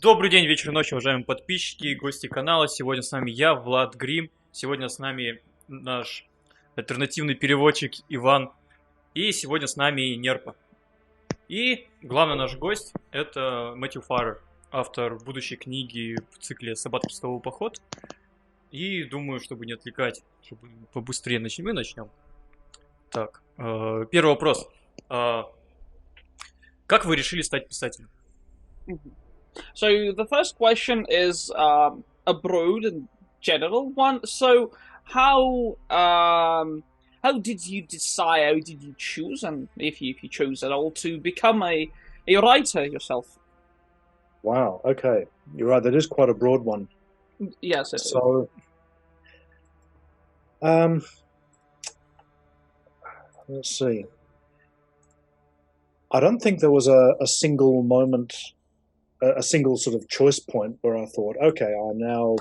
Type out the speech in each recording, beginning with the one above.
Добрый день, вечер, ночь, уважаемые подписчики и гости канала. Сегодня с нами я, Влад Грим. Сегодня с нами наш альтернативный переводчик Иван. И сегодня с нами Нерпа. И главный наш гость — это Мэтью Фаррером, автор будущей книги в цикле «Саббат, Крестовый, поход». И думаю, чтобы не отвлекать, чтобы побыстрее мы начнем. Так, первый вопрос. Как вы решили стать писателем? So the first question is a broad and general one. So how did you decide? How did you choose, and if you chose at all, to become a writer yourself? Wow. Okay, you're right. That is quite a broad one. Yes. So, let's see. I don't think there was a single moment, a single sort of choice point where I thought, okay, I now,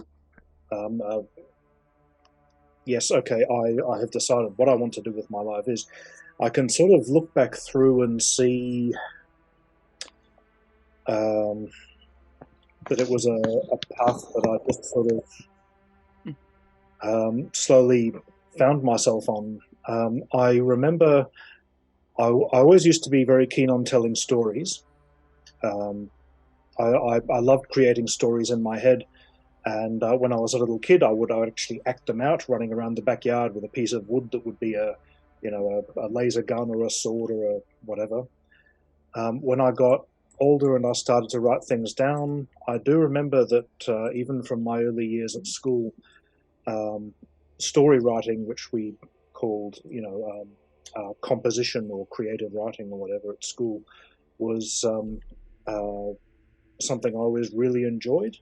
yes, okay, I have decided what I want to do with my life is. I can sort of look back through and see that it was a path that I just sort of slowly found myself on. I remember I always used to be very keen on telling stories. I loved creating stories in my head, and when I was a little kid, I would actually act them out, running around the backyard with a piece of wood that would be a laser gun or a sword or a whatever. When I got older and I started to write things down, I do remember that even from my early years at school, story writing, which we called composition or creative writing or whatever at school, was something I always really enjoyed.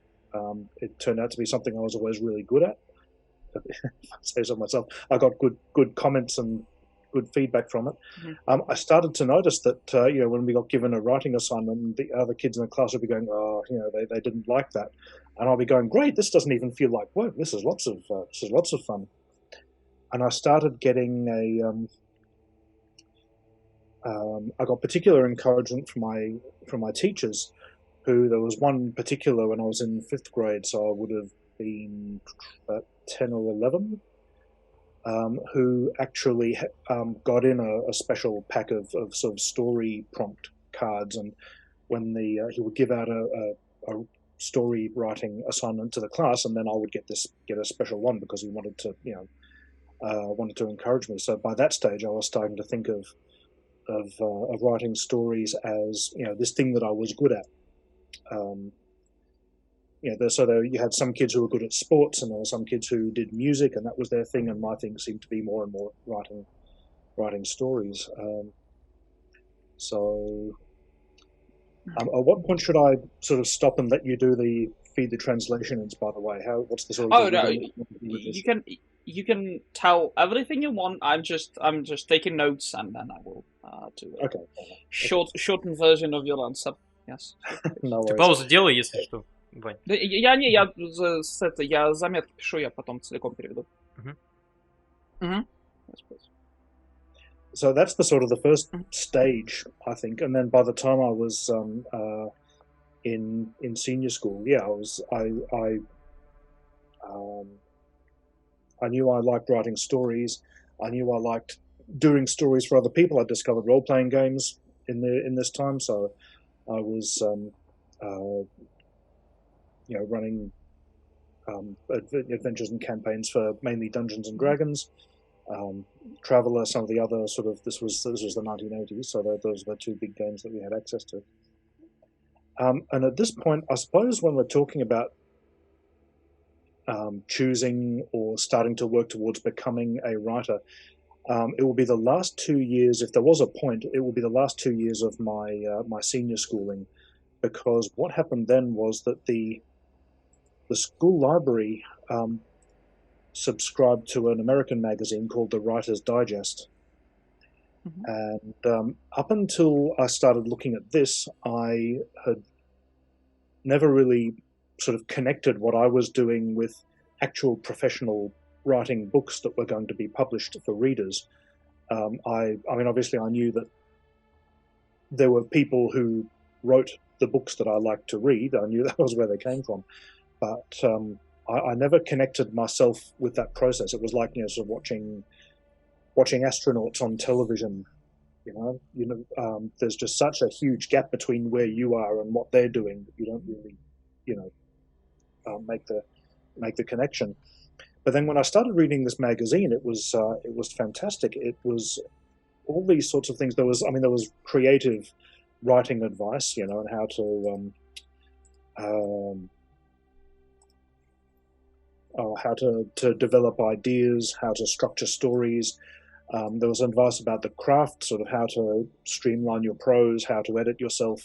It turned out to be something I was always really good at. If I say so myself, I got good comments and good feedback from it. Mm-hmm. I started to notice that when we got given a writing assignment, the other kids in the class would be going, they didn't like that, and I'll be going, great, this doesn't even feel like work. This is lots of fun. And I started getting I got particular encouragement from my teachers. There was one particular when I was in 5th grade, so I would have been 10 or 11, who actually got in a special pack of sort of story prompt cards, and when he would give out a story writing assignment to the class, and then I would get a special one because he wanted to encourage me. So by that stage, I was starting to think of writing stories as this thing that I was good at. You had some kids who were good at sports, and there were some kids who did music, and that was their thing. And my thing seemed to be more and more writing stories. At what point should I sort of stop and let you do the feed the translations? By the way, what's the sort of? Oh no, you can tell everything you want. I'm just taking notes, and then I will do a shortened version of your answer. Yes. Ты паузу делай, если что, Вань. Я заметки пишу, я потом целиком переведу. Yes, so that's the sort of the first stage, I think, and then by the time I was in senior school, I knew I liked writing stories. I knew I liked doing stories for other people. I discovered role-playing games in this time, so I was running adventures and campaigns for mainly Dungeons and Dragons, Traveller, some of the other sort of. This was the 1980s, so those were the two big games that we had access to. And at this point, I suppose when we're talking about choosing or starting to work towards becoming a writer, it will be the last 2 years. If there was a point, it will be the last 2 years of my senior schooling, because what happened then was that the school library subscribed to an American magazine called the Writer's Digest. Mm-hmm. And up until I started looking at this, I had never really sort of connected what I was doing with actual professional writing books that were going to be published for readers. I mean, obviously I knew that there were people who wrote the books that I like to read. I knew that was where they came from, but I never connected myself with that process. It was like, you know, sort of watching astronauts on television. You know, there's just such a huge gap between where you are and what they're doing that you don't really, you know, make the connection. But then when I started reading this magazine, it was fantastic. It was all these sorts of things. There was creative writing advice, you know, on how to develop ideas, how to structure stories. There was advice about the craft, sort of how to streamline your prose, how to edit yourself,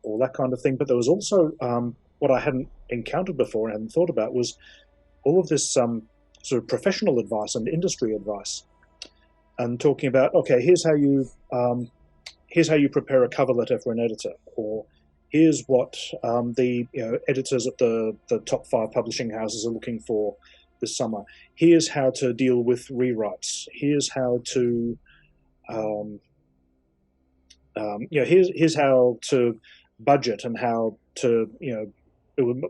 all that kind of thing. But there was also what I hadn't encountered before, I hadn't thought about, was all of this sort of professional advice and industry advice, and talking about, okay, here's how you prepare a cover letter for an editor, or here's what the editors at the top 5 publishing houses are looking for this summer. Here's how to deal with rewrites. Here's how to here's how to budget, and how to, you know,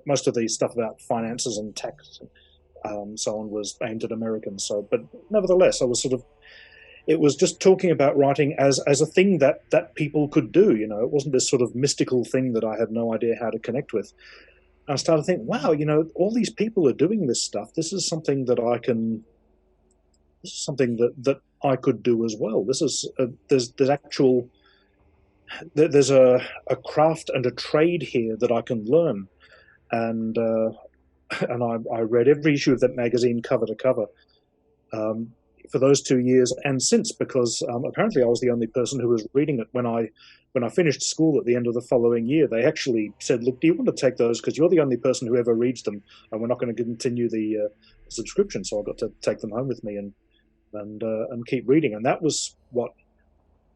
most of the stuff about finances and tax, so on, was aimed at Americans. So, but nevertheless, it was just talking about writing as a thing that people could do. You know, it wasn't this sort of mystical thing that I had no idea how to connect with. And I started thinking, wow, you know, all these people are doing this stuff. This is something that I can. This is something that I could do as well. This is there's a craft and a trade here that I can learn, and I read every issue of that magazine cover to cover for those 2 years and since, because apparently I was the only person who was reading it. When I finished school at the end of the following year, they actually said, look, do you want to take those, because you're the only person who ever reads them, and we're not going to continue the subscription. So I got to take them home with me and keep reading. And that was what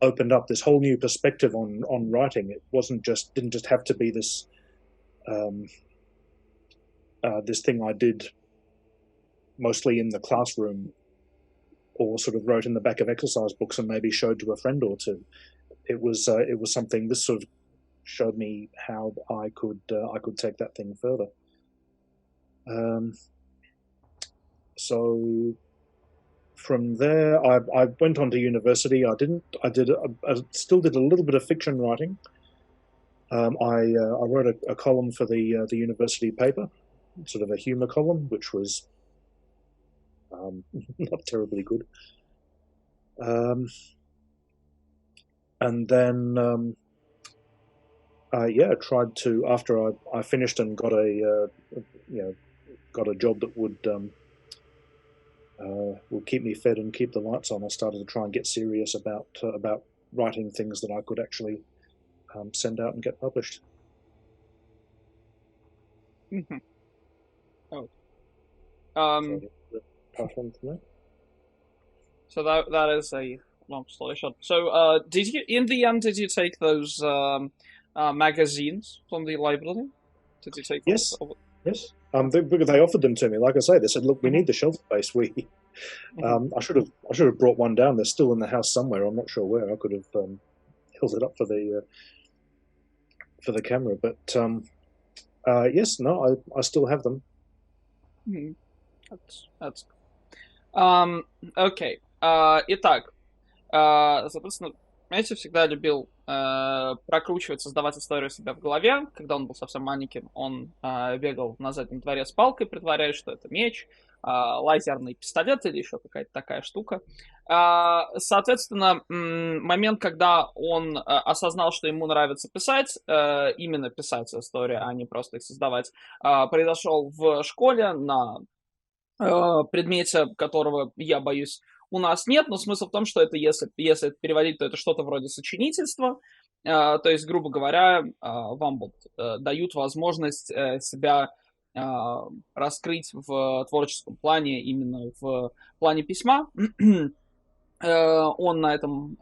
opened up this whole new perspective on writing. It didn't just have to be this this thing I did mostly in the classroom, or sort of wrote in the back of exercise books and maybe showed to a friend or two. It was something. This sort of showed me how I could take that thing further. So from there, I went on to university. I still did a little bit of fiction writing. I wrote a column for the university paper, sort of a humor column, which was not terribly good. And then, tried to, after I finished and got a job that would keep me fed and keep the lights on, I started to try and get serious about writing things that I could actually send out and get published. Mm-hmm. Oh. So that is a long story short. So did you take those magazines from the library? Did you take Yes. those? Yes. They offered them to me. Like I say, they said, "Look, we need the shelf space." I should have brought one down. They're still in the house somewhere. I'm not sure where. I could have held it up for the camera. But yes, no, I still have them. Mm-hmm. That's окей. Итак, соответственно, Мэтью всегда любил прокручивать, создавать историю себя в голове. Когда он был совсем маленьким, он бегал на заднем дворе с палкой, притворяясь, что это меч, лазерный пистолет или еще какая-то такая штука. Соответственно, момент, когда он осознал, что ему нравится писать, именно писать истории, а не просто их создавать, произошел в школе на предмете, которого, я боюсь, у нас нет, но смысл в том, что это, если это переводить, то это что-то вроде сочинительства, то есть, грубо говоря, вам дают возможность себя раскрыть в творческом плане, именно в плане письма. Он на этом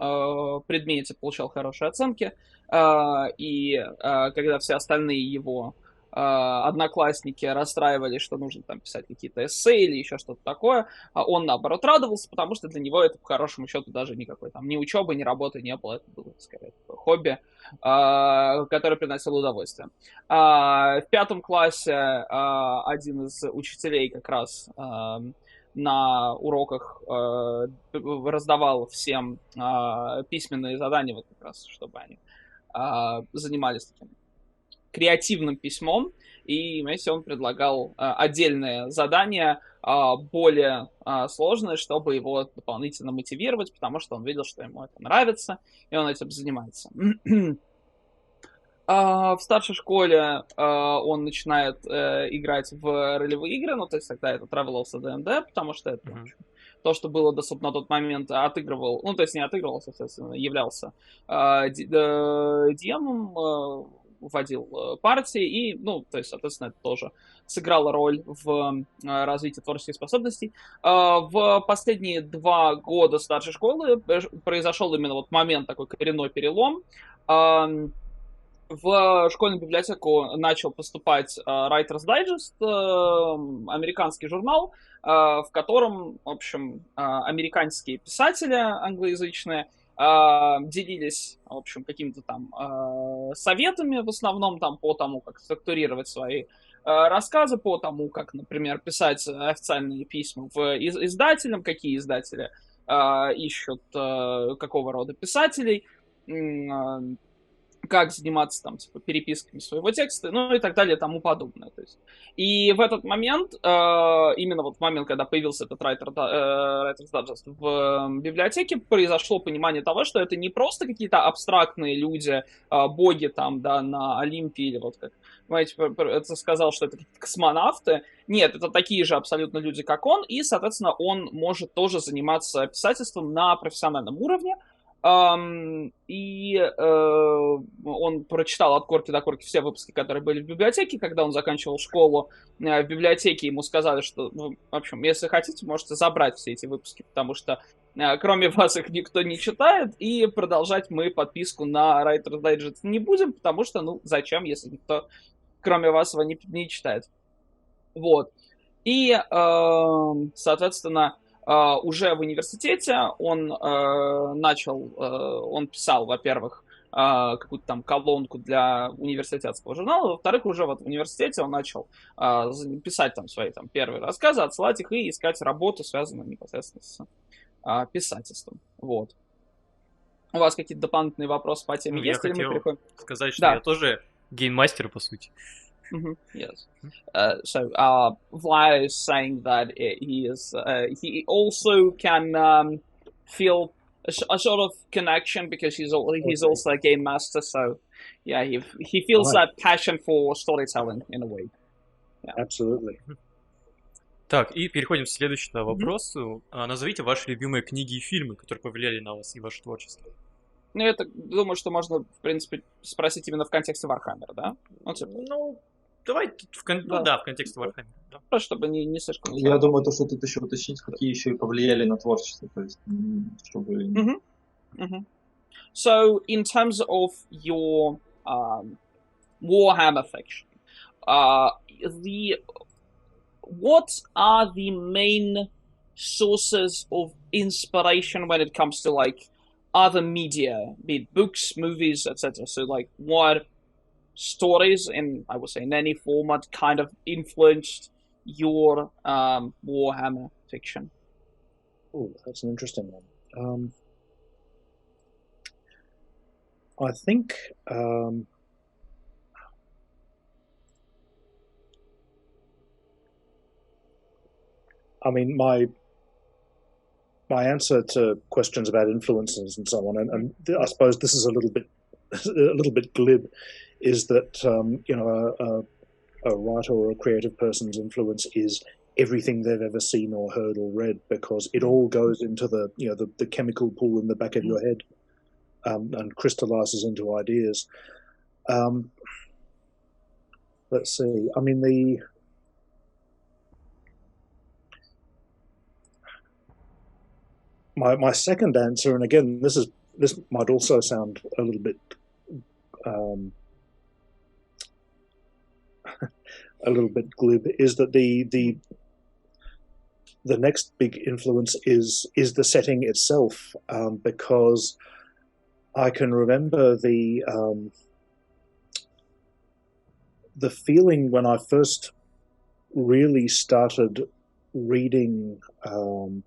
предмете получал хорошие оценки, и когда все остальные его одноклассники расстраивались, что нужно там писать какие-то эссе или еще что-то такое, а он, наоборот, радовался, потому что для него это, по хорошему счету, даже никакой там ни учебы, ни работы не было, это было, скорее, такое хобби, которое приносило удовольствие. В 5 классе один из учителей как раз на уроках раздавал всем письменные задания, вот как раз, чтобы они занимались таким креативным письмом, и вместе он предлагал отдельные задания, более сложные, чтобы его дополнительно мотивировать, потому что он видел, что ему это нравится, и он этим занимается. В старшей школе он начинает играть в ролевые игры, ну, то есть тогда это Travelers D&D, потому что это то, что было доступно на тот момент, отыгрывал, ну, то есть не отыгрывал, соответственно, являлся DM-ом, вводил партии, и, ну, то есть, соответственно, это тоже сыграло роль в развитии творческих способностей. В последние 2 года старшей школы произошел именно вот момент, такой коренной перелом. В школьную библиотеку начал поступать Writer's Digest, американский журнал, в котором, в общем, американские писатели англоязычные делились, в общем, какими-то там советами, в основном там по тому, как структурировать свои рассказы, по тому, как, например, писать официальные письма издателям, какие издатели ищут какого рода писателей, как заниматься там, типа, переписками своего текста, ну и так далее, и тому подобное. То есть. И в этот момент, именно вот в момент, когда появился этот Writer's Digest в библиотеке, произошло понимание того, что это не просто какие-то абстрактные люди, боги там, да, на Олимпе, или вот как, знаете, это сказал, что это какие-то космонавты. Нет, это такие же абсолютно люди, как он, и, соответственно, он может тоже заниматься писательством на профессиональном уровне. И он прочитал от корки до корки все выпуски, которые были в библиотеке. Когда он заканчивал школу, в библиотеке ему сказали, что, ну, в общем, если хотите, можете забрать все эти выпуски, потому что кроме вас их никто не читает, и продолжать мы подписку на Writer's Digest не будем, потому что, ну, зачем, если никто, кроме вас, его не читает. Вот. И, соответственно, уже в университете он он писал, во-первых, какую-то там колонку для университетского журнала, во-вторых, уже вот в университете он начал писать там свои там первые рассказы, отсылать их и искать работу, связанную непосредственно с писательством. Вот. У вас какие-то дополнительные вопросы по теме есть? Я хотел сказать, что да. я тоже гейммастер, по сути. Yes. So Vlad is saying that he also can feel a sort of connection because he's also a game master. So yeah, he feels that passion for storytelling in a way. Yeah. Absolutely. Так, и переходим к следующему вопросу. Назовите ваши любимые книги и фильмы, которые повлияли на вас и ваше творчество. Ну, я думаю, что можно, в принципе, спросить именно в контексте Warhammer, да? Ну, давай в контексте Warhammer. Да. Просто чтобы не слишком... Я думаю, то, что тут еще уточнить, какие еще и повлияли на творчество, то есть, чтобы... So, in terms of your Warhammer fiction, what are the main sources of inspiration when it comes to, like, other media, be it books, movies, etc.? So, like, what stories, I would say in any format, kind of influenced your Warhammer fiction? Oh, that's an interesting one. I think I mean, my answer to questions about influences and so on, and I suppose this is a little bit glib, is that a writer or a creative person's influence is everything they've ever seen or heard or read, because it all goes into the chemical pool in the back of your head and crystallizes into ideas. Let's see. I mean, my second answer, and again, this might also sound a little bit glib, is that the next big influence is the setting itself, because I can remember the feeling when I first really started reading the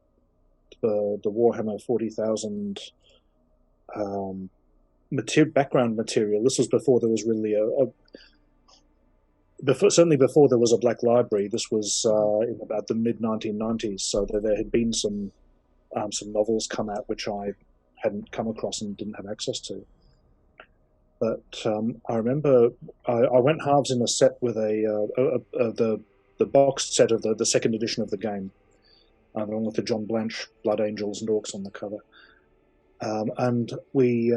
Warhammer 40,000 background material. This was before there was really certainly before there was a Black Library. This was in about the mid 1990s, so there had been some novels come out which I hadn't come across and didn't have access to. But I remember I went halves in a set with the boxed set of the second edition of the game, along with the John Blanche Blood Angels and Orcs on the cover. And we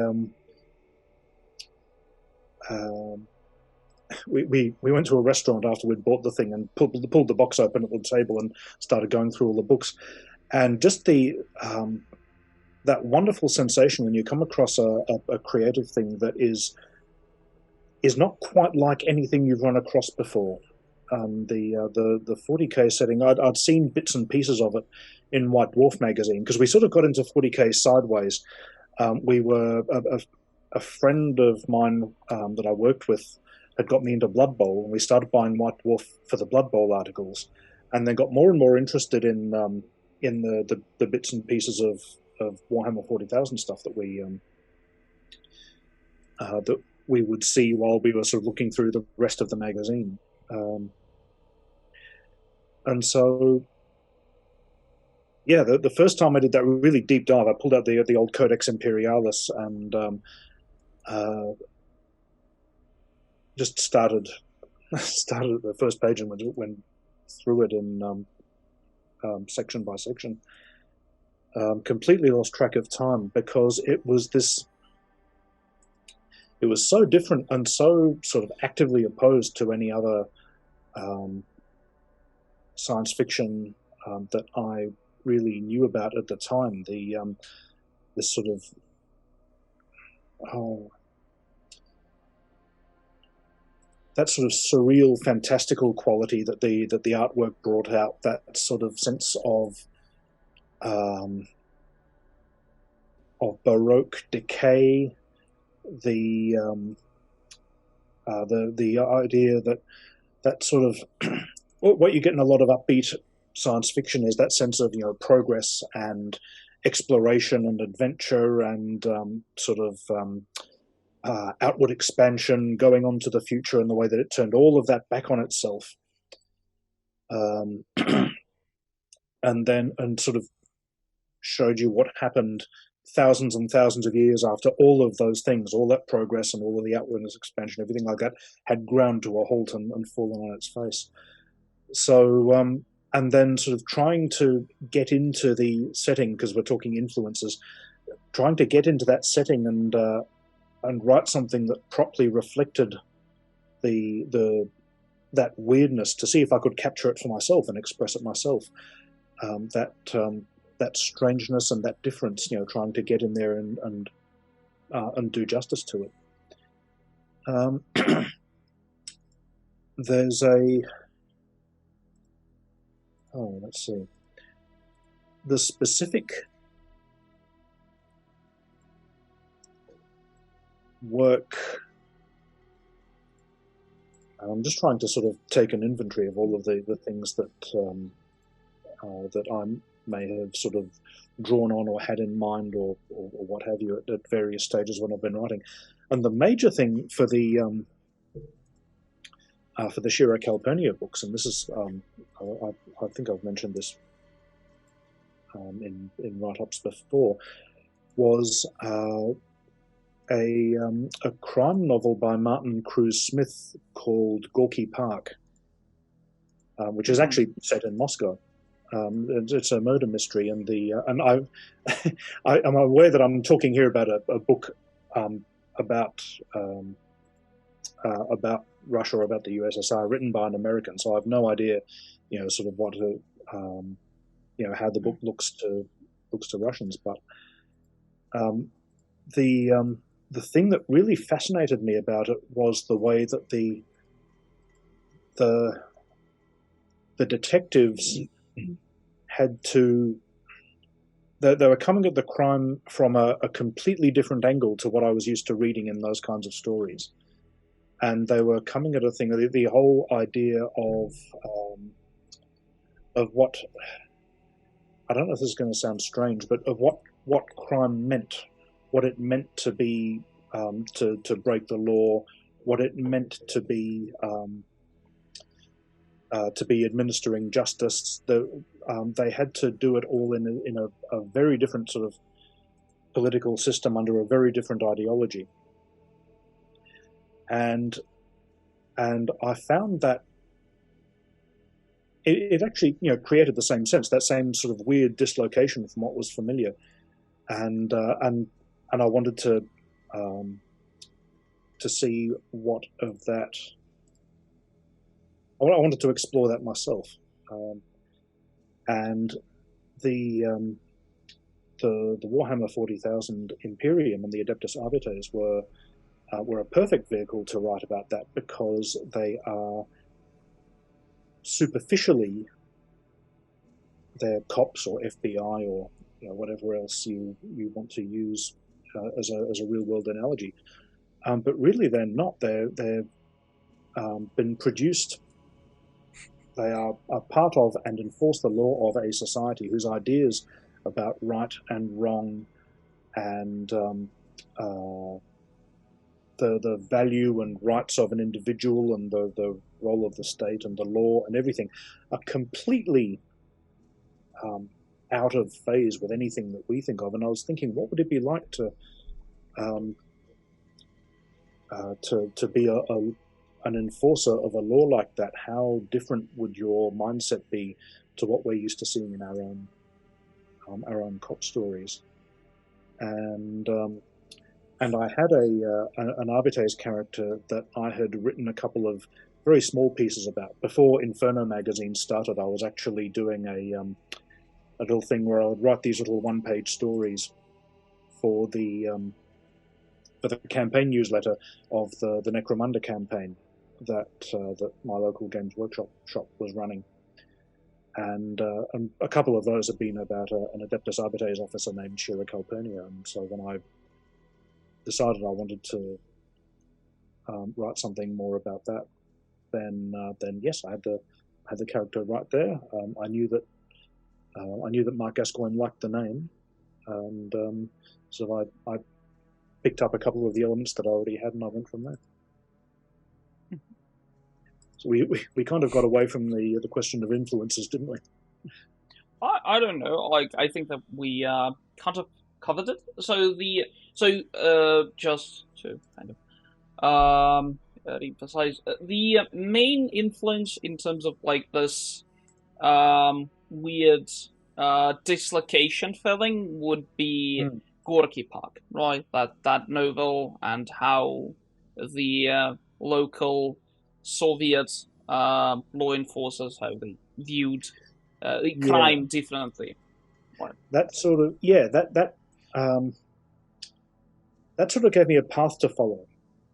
went to a restaurant after we'd bought the thing and pulled the box open at the table and started going through all the books. And just that wonderful sensation when you come across a creative thing that is not quite like anything you've run across before. The 40K setting, I'd seen bits and pieces of it in White Dwarf magazine, because we sort of got into 40K sideways. We were a friend of mine that I worked with had got me into Blood Bowl, and we started buying White Dwarf for the Blood Bowl articles, and then got more and more interested in the bits and pieces of Warhammer 40,000 stuff that we would see while we were sort of looking through the rest of the magazine. And so, yeah, the first time I did that really deep dive, I pulled out the old Codex Imperialis and just started at the first page and went through it in section by section. Completely lost track of time because it was so different and so sort of actively opposed to any other science fiction that I really knew about at the time. This sort of that sort of surreal, fantastical quality that the artwork brought out. That sort of sense of Baroque decay. The idea that sort of what you get in a lot of upbeat science fiction is that sense of progress and exploration and adventure and sort of outward expansion, going on to the future, and the way that it turned all of that back on itself, and sort of showed you what happened thousands and thousands of years after all of those things, all that progress and all of the outwardness, expansion, everything like that had ground to a halt and fallen on its face. So, and then sort of trying to get into the setting, because we're talking influences, trying to get into that setting and write something that properly reflected that weirdness, to see if I could capture it for myself and express it myself. That strangeness and that difference, trying to get in there and do justice to it. There's let's see. The specific work, I'm just trying to sort of take an inventory of all of the things that I may have sort of drawn on or had in mind or what have you at various stages when I've been writing. And the major thing for the Shira Calpurnia books, and this is I think I've mentioned this in write-ups before, was a crime novel by Martin Cruz Smith called Gorky Park, which is actually set in Moscow. It's a murder mystery, and I'm aware that I'm talking here about a book about Russia or about the USSR, written by an American. So I have no idea, sort of what how the book looks to Russians. But the thing that really fascinated me about it was the way that the detectives had to they were coming at the crime from a completely different angle to what I was used to reading in those kinds of stories. And they were coming at a thing, the whole idea of what, I don't know if this is going to sound strange, but of what crime meant, what it meant to be, to break the law, what it meant to be administering justice. They had to do it all in a very different sort of political system under a very different ideology. And I found that it actually, created the same sense, that same sort of weird dislocation from what was familiar, and I wanted to see what of that. I wanted to explore that myself, and the Warhammer 40,000 Imperium and the Adeptus Arbiters were a perfect vehicle to write about that, because they are superficially, they're cops or FBI or whatever else you want to use as a real world analogy, but really they're not. They've been produced. They are a part of and enforce the law of a society whose ideas about right and wrong and the value and rights of an individual and the role of the state and the law and everything are completely out of phase with anything that we think of. And I was thinking, what would it be like to be an enforcer of a law like that? How different would your mindset be to what we're used to seeing in our own cop stories? And I had an Arbiter's character that I had written a couple of very small pieces about. Before Inferno magazine started, I was actually doing a little thing where I would write these little one-page stories for the campaign newsletter of the Necromunda campaign that my local Games Workshop shop was running. And a couple of those have been about an Adeptus Arbiters officer named Shira Calpurnia. And so when I decided I wanted to write something more about that, then yes, I had the character right there. I knew that Mark Gascoigne liked the name, and so I picked up a couple of the elements that I already had, and I went from there. So we kind of got away from the question of influences, didn't we? I don't know. Like, I think that we kind of covered it. So just to kind of emphasize, the main influence in terms of like this weird dislocation feeling would be Gorky Park, right? That novel, and how the local Soviet law enforcers, how they viewed crime differently. Right. That sort of that sort of gave me a path to follow,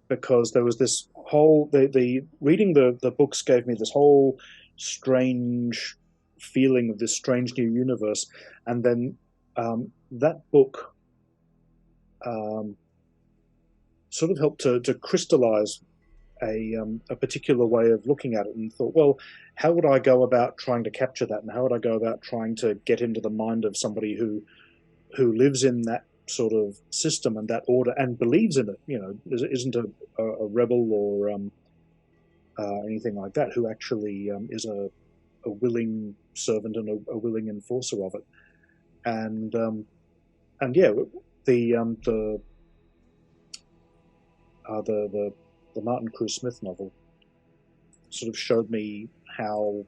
because there was this whole the reading the books gave me this whole strange feeling of this strange new universe, and then that book sort of helped to crystallize a particular way of looking at it, and thought, well, how would I go about trying to capture that, and how would I go about trying to get into the mind of somebody who lives in that sort of system and that order and believes in it, isn't a rebel or anything like that, who actually is a willing servant and a willing enforcer of it. And yeah, the Martin Cruz Smith novel sort of showed me how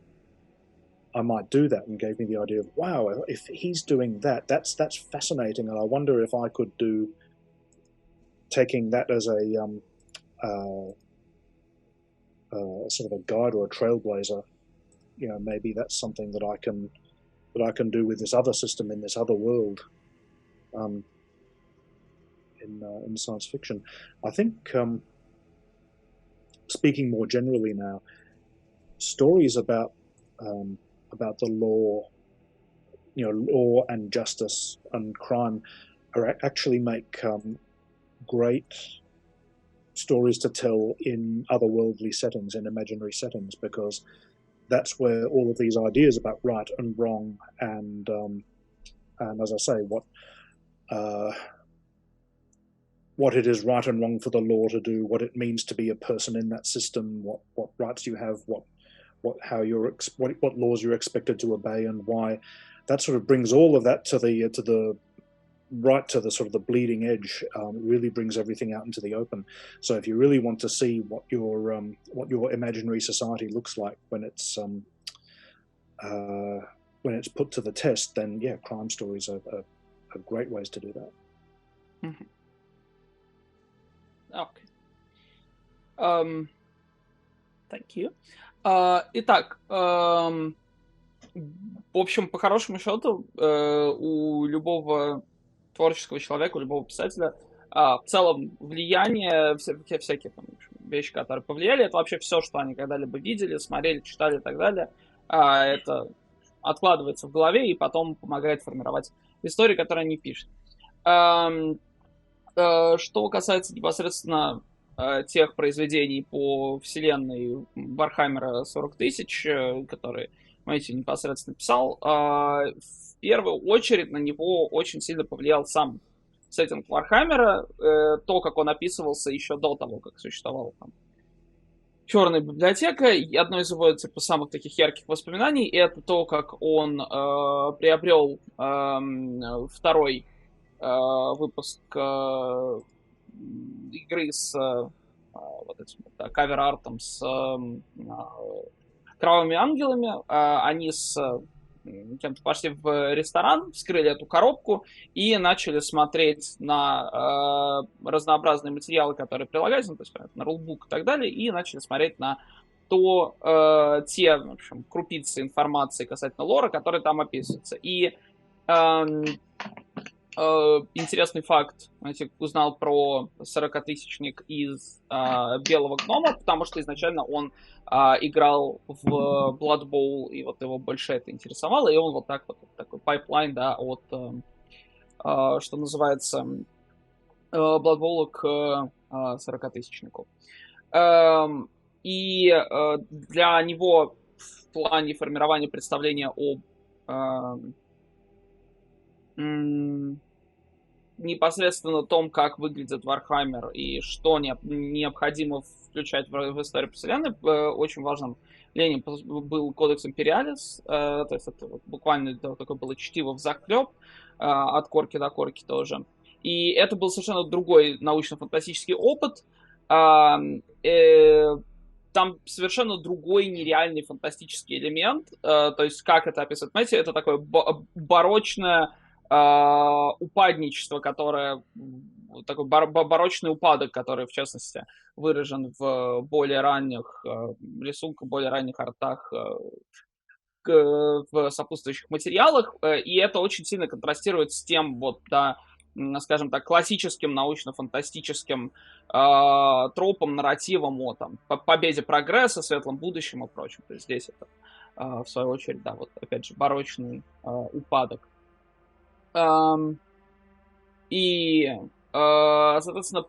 I might do that, and gave me the idea of, wow, if he's doing that, that's fascinating, and I wonder if I could do, taking that as a sort of a guide or a trailblazer, maybe that's something that I can do with this other system in this other world, in science fiction. I think, speaking more generally now, stories about the law law and justice and crime actually make great stories to tell in otherworldly settings, in imaginary settings, because that's where all of these ideas about right and wrong and as I say, what it is right and wrong for the law to do, what it means to be a person in that system, what rights you have, what laws you're expected to obey, and why. That sort of brings all of that to the right to the sort of the bleeding edge. Really brings everything out into the open. So if you really want to see what your imaginary society looks like when it's put to the test, then yeah, crime stories are great ways to do that. Mm-hmm. Okay. Thank you. Итак, в общем, по хорошему счету, у любого творческого человека, у любого писателя в целом влияние, всякие там вещи, которые повлияли, это вообще все, что они когда-либо видели, смотрели, читали и так далее. Это откладывается в голове и потом помогает формировать истории, которые они пишут. Что касается непосредственно тех произведений по вселенной Warhammer 40 тысяч, которые Мэтью непосредственно писал, в первую очередь на него очень сильно повлиял сам сеттинг Warhammer, то, как он описывался еще до того, как существовала там Черная библиотека. И одно из его самых таких ярких воспоминаний — это то, как он приобрел второй выпуск игры с вот этим кавер-артом с кровавыми ангелами. Они с кем-то пошли в ресторан, вскрыли эту коробку и начали смотреть на разнообразные материалы, которые прилагаются, то есть на рулбук и так далее, и начали смотреть на те, в общем, крупицы информации касательно лора, которые там описываются. И интересный факт, знаете, узнал про 40-тысячник из Белого гнома, потому что изначально он играл в Blood Bowl, и вот его больше это интересовало, и он вот так вот, такой пайплайн, да, от, что называется, Blood Bowl к 40-тысячнику. И для него в плане формирования представления об непосредственно том, как выглядит Warhammer и что необходимо включать в историю вселенной, очень важным явлением был Кодекс Империалис, то есть это буквально такое было чтиво взахлеб, от корки до корки тоже. И это был совершенно другой научно-фантастический опыт, там совершенно другой нереальный фантастический элемент, то есть как это описывает Мэтью, это такое барочное упадничество, которое такой барочный упадок, который, в частности, выражен в более ранних рисунках, более ранних артах, в сопутствующих материалах, и это очень сильно контрастирует с тем, вот, да, скажем так, классическим научно-фантастическим тропом, нарративом о там, победе прогресса, светлом будущем и прочем. То есть здесь это, в свою очередь, да, вот опять же, барочный упадок. И, соответственно,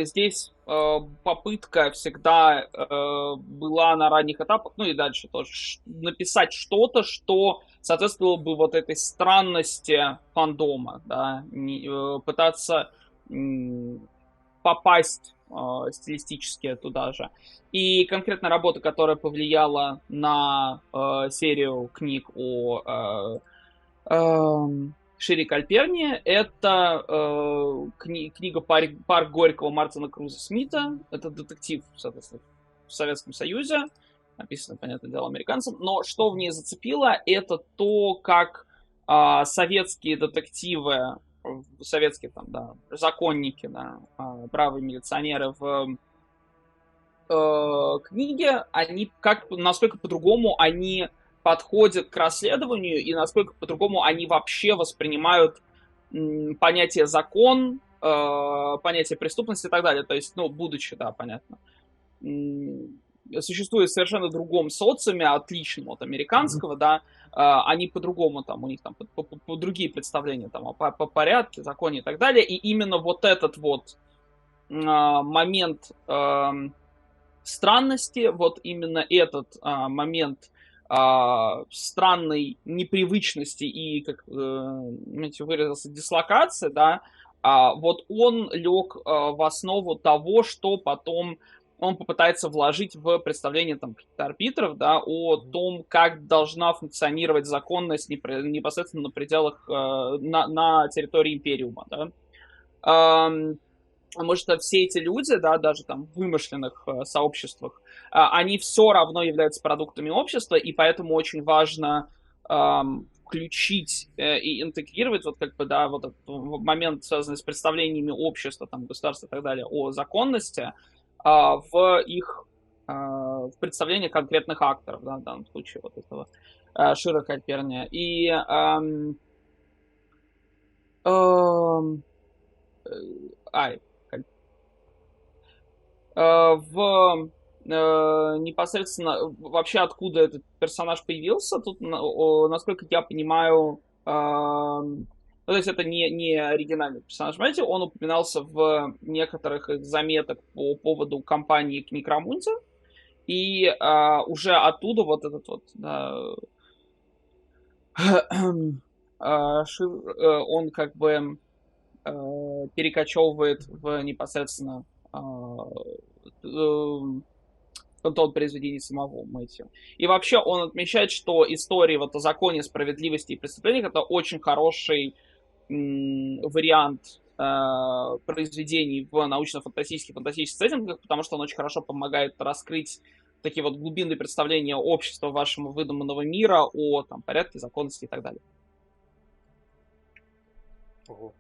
здесь попытка всегда была на ранних этапах, ну и дальше тоже, написать что-то, что соответствовало бы вот этой странности фандома, да, пытаться попасть стилистически туда же. И конкретно работа, которая повлияла на серию книг о Шире Кальперни, это книга «Парк Горького» Мартина Круза Смита. Это детектив, соответственно, в Советском Союзе, написано, понятное дело, американцам. Но что в ней зацепило, это то, как советские детективы, советские там, да, законники, да, бравые милиционеры в книге, они насколько по-другому они подходят к расследованию и насколько по-другому они вообще воспринимают понятие закон, понятие преступности и так далее. То есть, ну, будучи, да, понятно, существует в совершенно другом социуме, отличном от американского, да, они по-другому, там, у них там по другие представления там, по порядке, законе и так далее. И именно вот этот вот момент странности, вот именно этот момент странной непривычности и, как Мэтью выразился, дислокации, да, вот он лег в основу того, что потом он попытается вложить в представление там арбитров, да, о том, как должна функционировать законность непосредственно на пределах, на территории Империума, да. Потому что все эти люди, да, даже там в вымышленных сообществах, они все равно являются продуктами общества, и поэтому очень важно включить и интегрировать вот как бы, да, вот этот момент, связанный с представлениями общества, там, государства и так далее, о законности, в их в представление конкретных акторов, да, в данном случае вот этого Шира Кальперния. И непосредственно вообще откуда этот персонаж появился, тут, насколько я понимаю, ну, то есть это не оригинальный персонаж, понимаете, он упоминался в некоторых из заметок по поводу кампании к Некромунте, и уже оттуда вот этот вот он как бы перекочевывает в непосредственно контроль произведений самого Мэтью. И вообще он отмечает, что истории вот о законе, справедливости и преступлениях — это очень хороший вариант произведений в научно-фантастических, фантастических сеттингах, потому что он очень хорошо помогает раскрыть такие вот глубинные представления общества вашего выдуманного мира, о там, порядке, законности и так далее. Ого.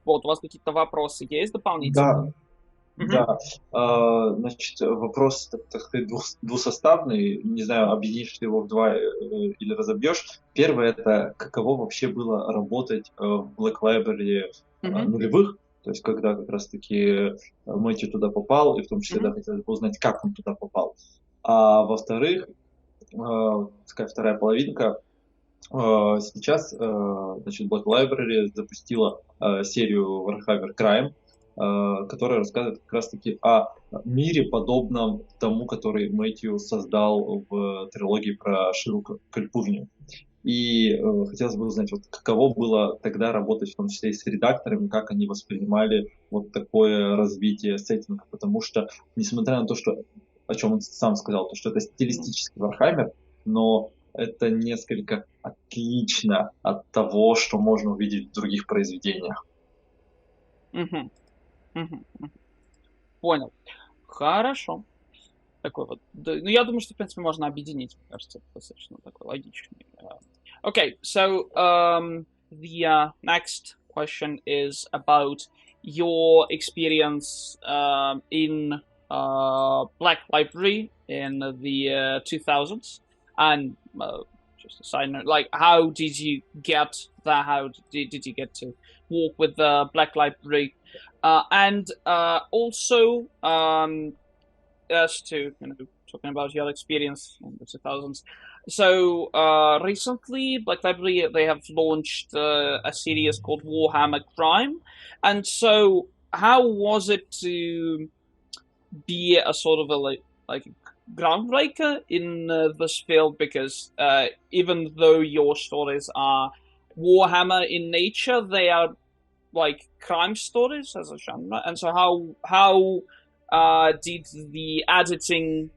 Вот, у вас какие-то вопросы есть дополнительные? Да. Значит, вопрос, так сказать, двусоставный. Не знаю, объединишь ты его в два или разобьешь. Первое — это каково вообще было работать в Black Library нулевых, то есть когда как раз-таки Мэтью туда попал, и в том числе, да, хотелось бы узнать, как он туда попал. А во-вторых, такая вторая половинка, сейчас, значит, Black Library запустила серию Warhammer Crime, которая рассказывает как раз-таки о мире, подобном тому, который Мэтью создал в трилогии про Ширу Кальпурнию. И хотелось бы узнать, вот каково было тогда работать, в том числе и с редакторами, как они воспринимали вот такое развитие сеттинга, потому что, несмотря на то, что, о чем он сам сказал, то, что это стилистический Warhammer, но это несколько отлично от того, что можно увидеть в других произведениях. Понял. Хорошо. Такой вот. Ну, я думаю, что, в принципе, можно объединить. Мне кажется, это достаточно такой логичный. Okay, so the next question is about your experience in Black Library in the 2000s, and just a side note, like, how did you get that? How did you get to walk with the Black Library? And also, as to talking about your experience in the 2000s. So recently, Black Library, they have launched a series called Warhammer Crime, and so how was it to be a sort of a like groundbreaker in this field? Because even though your stories are Warhammer in nature, they are like crime stories as a genre, and so how did the editing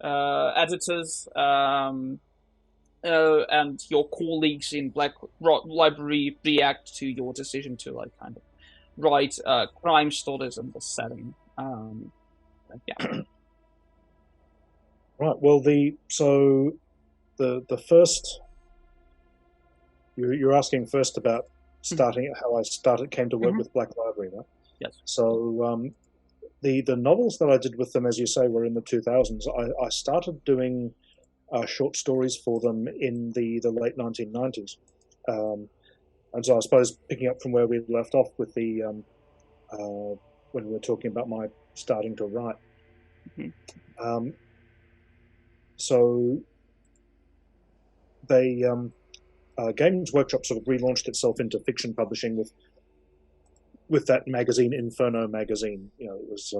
editors and your colleagues in Black Library react to your decision to like kind of write crime stories in this setting? Yeah. Right. Well, the first you're asking first about starting how I came to work with Black Library, right? Yes. So the novels that I did with them, as you say, were in the 2000s. I started doing short stories for them in the late 1990s, and so I suppose picking up from where we left off with the when we were talking about my starting to write. So they Games Workshop sort of relaunched itself into fiction publishing with that magazine, Inferno magazine. You know, it was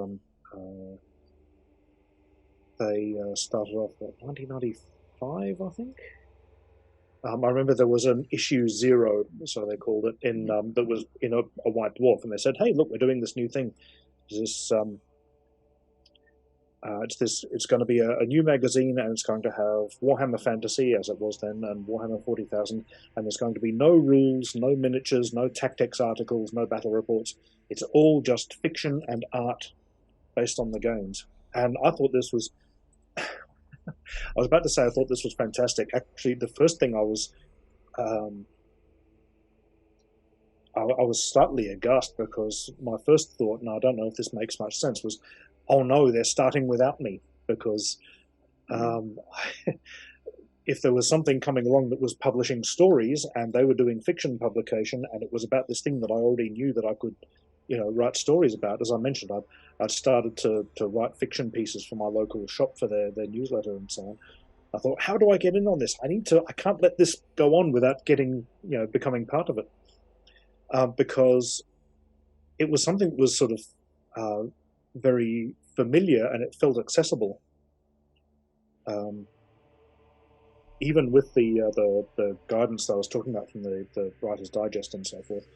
they started off at 1995, I think. I remember there was an issue 0, so they called it, in that was in a white dwarf, and they said, "Hey, look, we're doing this new thing. It's going to be a new magazine, and it's going to have Warhammer Fantasy, as it was then, and Warhammer 40,000, and there's going to be no rules, no miniatures, no tactics articles, no battle reports. It's all just fiction and art based on the games." And I thought this was... I was about to say I thought this was fantastic. Actually, the first thing I was slightly aghast, because my first thought, and I don't know if this makes much sense, was, oh no, they're starting without me, because if there was something coming along that was publishing stories and they were doing fiction publication, and it was about this thing that I already knew that I could, you know, write stories about. As I mentioned, I'd started to write fiction pieces for my local shop for their newsletter and so on. I thought, how do I get in on this? I can't let this go on without getting, you know, becoming part of it, because it was something that was sort of very familiar, and it felt accessible. Even with the guidance that I was talking about from the Writer's Digest and so forth.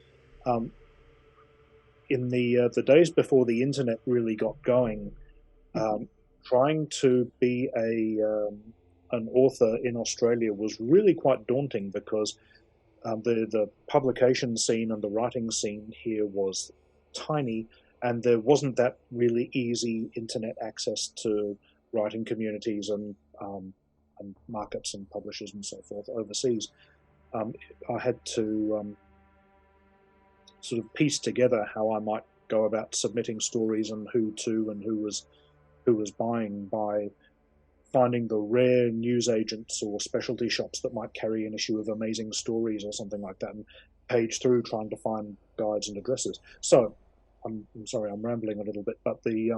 In the days before the internet really got going, trying to be an author in Australia was really quite daunting, because the publication scene and the writing scene here was tiny, and there wasn't that really easy internet access to writing communities and markets and publishers and so forth overseas. I had to sort of piece together how I might go about submitting stories and who to and who was buying, by finding the rare newsagents or specialty shops that might carry an issue of Amazing Stories or something like that, and page through trying to find guides and addresses. So I'm sorry, I'm rambling a little bit, but the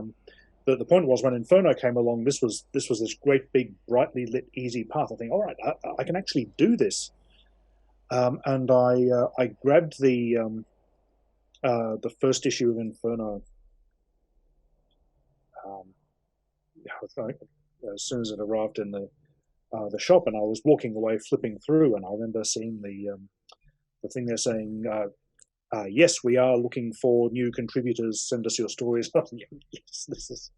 point was, when Inferno came along, this was this great big brightly lit easy path. I think, all right, I can actually do this, and I grabbed the first issue of Inferno as soon as it arrived in the shop, and I was walking away flipping through, and I remember seeing the thing there saying, yes, we are looking for new contributors, send us your stories. Yes, this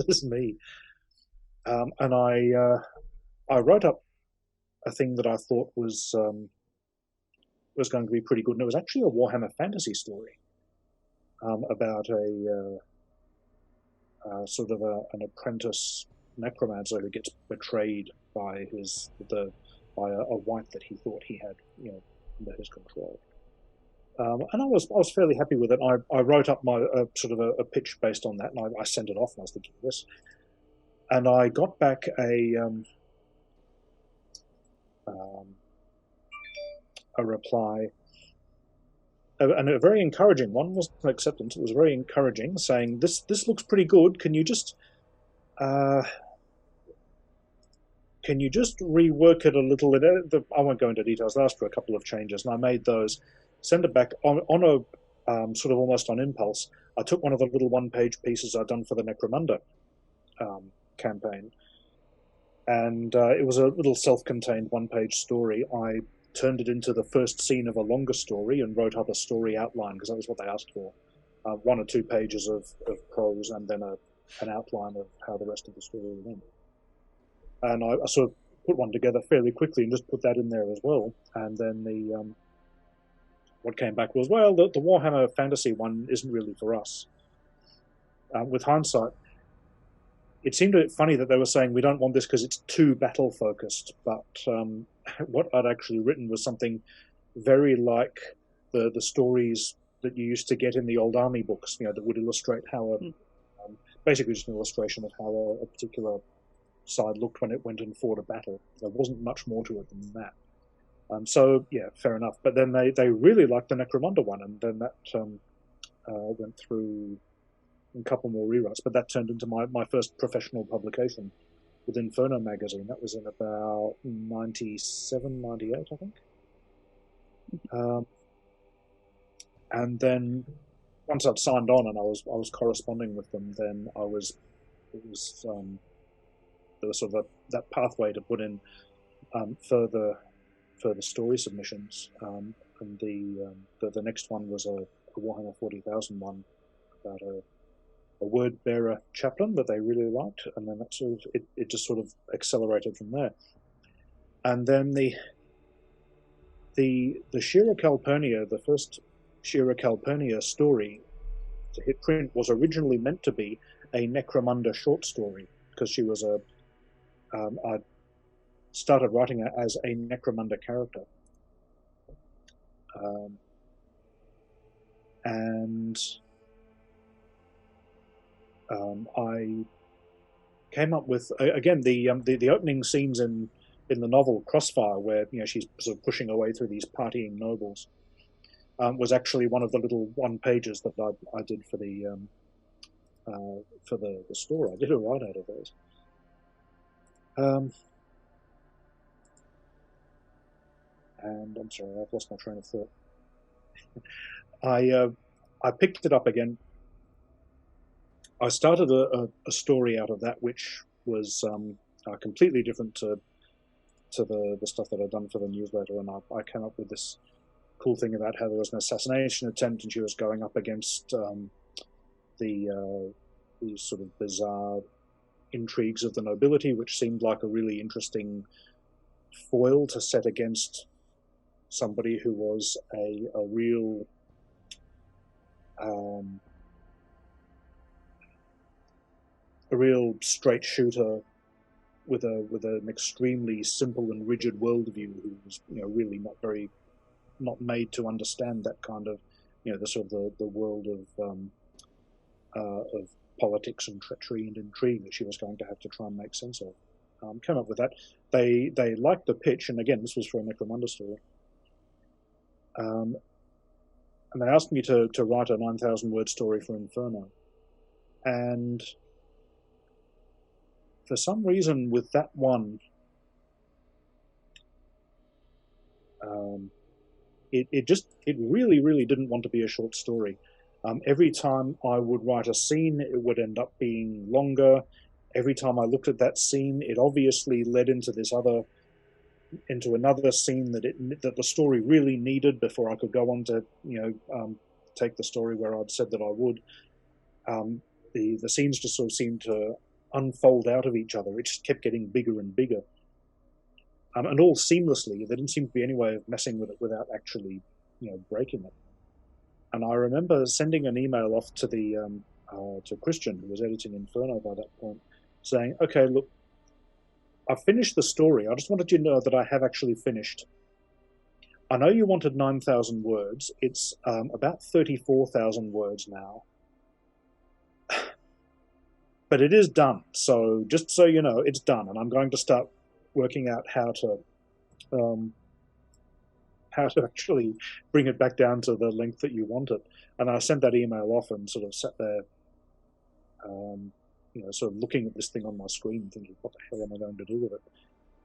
is me. And I wrote up a thing that I thought was going to be pretty good, and it was actually a Warhammer fantasy story about a sort of an apprentice necromancer who gets betrayed by a wight that he thought he had, you know, under his control. And I was fairly happy with it. I wrote up my sort of a pitch based on that, and I sent it off, and I was thinking this, and I got back a reply, and a very encouraging one. It wasn't an acceptance; it was very encouraging, saying, "This looks pretty good. Can you just rework it a little?" I won't go into details. I asked for a couple of changes, and I made those. Send it back on a sort of almost on impulse. I took one of the little one-page pieces I'd done for the Necromunda campaign, and it was a little self-contained one-page story. I turned it into the first scene of a longer story and wrote up a story outline, because that was what they asked for. 1 or 2 pages of prose, and then an outline of how the rest of the story went. And I sort of put one together fairly quickly and just put that in there as well. And then what came back was, well, the Warhammer fantasy one isn't really for us. With hindsight, it seemed funny that they were saying we don't want this because it's too battle focused, but what I'd actually written was something very like the stories that you used to get in the old army books, you know, that would illustrate how basically just an illustration of how a particular side looked when it went and fought a battle. There wasn't much more to it than that. So yeah, fair enough. But then they really liked the Necromunda one, and then that went through a couple more rewrites. But that turned into my first professional publication. with Inferno magazine. That was in about 97, 98, I think. And then once I'd signed on and I was corresponding with them, then there was sort of that pathway to put in further story submissions. And the next one was a Warhammer 40,000 one about a word bearer chaplain that they really liked, and then that sort of it just sort of accelerated from there. And then the Shira Calpurnia, the first Shira Calpurnia story to hit print, was originally meant to be a Necromunda short story, because she was I started writing her as a Necromunda character. And I came up with again the opening scenes in the novel Crossfire, where she's sort of pushing her way through these partying nobles, was actually one of the little one pages that I did for the store. I did a write out of those. And I'm sorry, I've lost my train of thought. I picked it up again. I started a story out of that, which was completely different to the stuff that I'd done for the newsletter, and I came up with this cool thing about how there was an assassination attempt, and she was going up against these sort of bizarre intrigues of the nobility, which seemed like a really interesting foil to set against somebody who was a real straight shooter with an extremely simple and rigid worldview, who was really not made to understand that kind of the sort of the world of politics and treachery and intrigue that she was going to have to try and make sense of. Came up with that. They liked the pitch, and again, this was for a Necromunda story. And they asked me to write a 9,000 word story for Inferno. And for some reason with that one, it really didn't want to be a short story. Every time I would write a scene, it would end up being longer. Every time I looked at that scene, it obviously led into another scene that the story really needed before I could go on to take the story where I'd said that I would. The scenes just sort of seemed to unfold out of each other. It just kept getting bigger and bigger, and all seamlessly. There didn't seem to be any way of messing with it without actually breaking it. And I remember sending an email off to to Christian, who was editing Inferno by that point, saying, "Okay, look, I finished the story. I just wanted you to know that I have actually finished. I know you wanted 9,000 words. It's about 34,000 words now. But it is done. So just so you know, it's done. And I'm going to start working out how to actually bring it back down to the length that you want it." And I sent that email off and sort of sat there, sort of looking at this thing on my screen, thinking, what the hell am I going to do with it?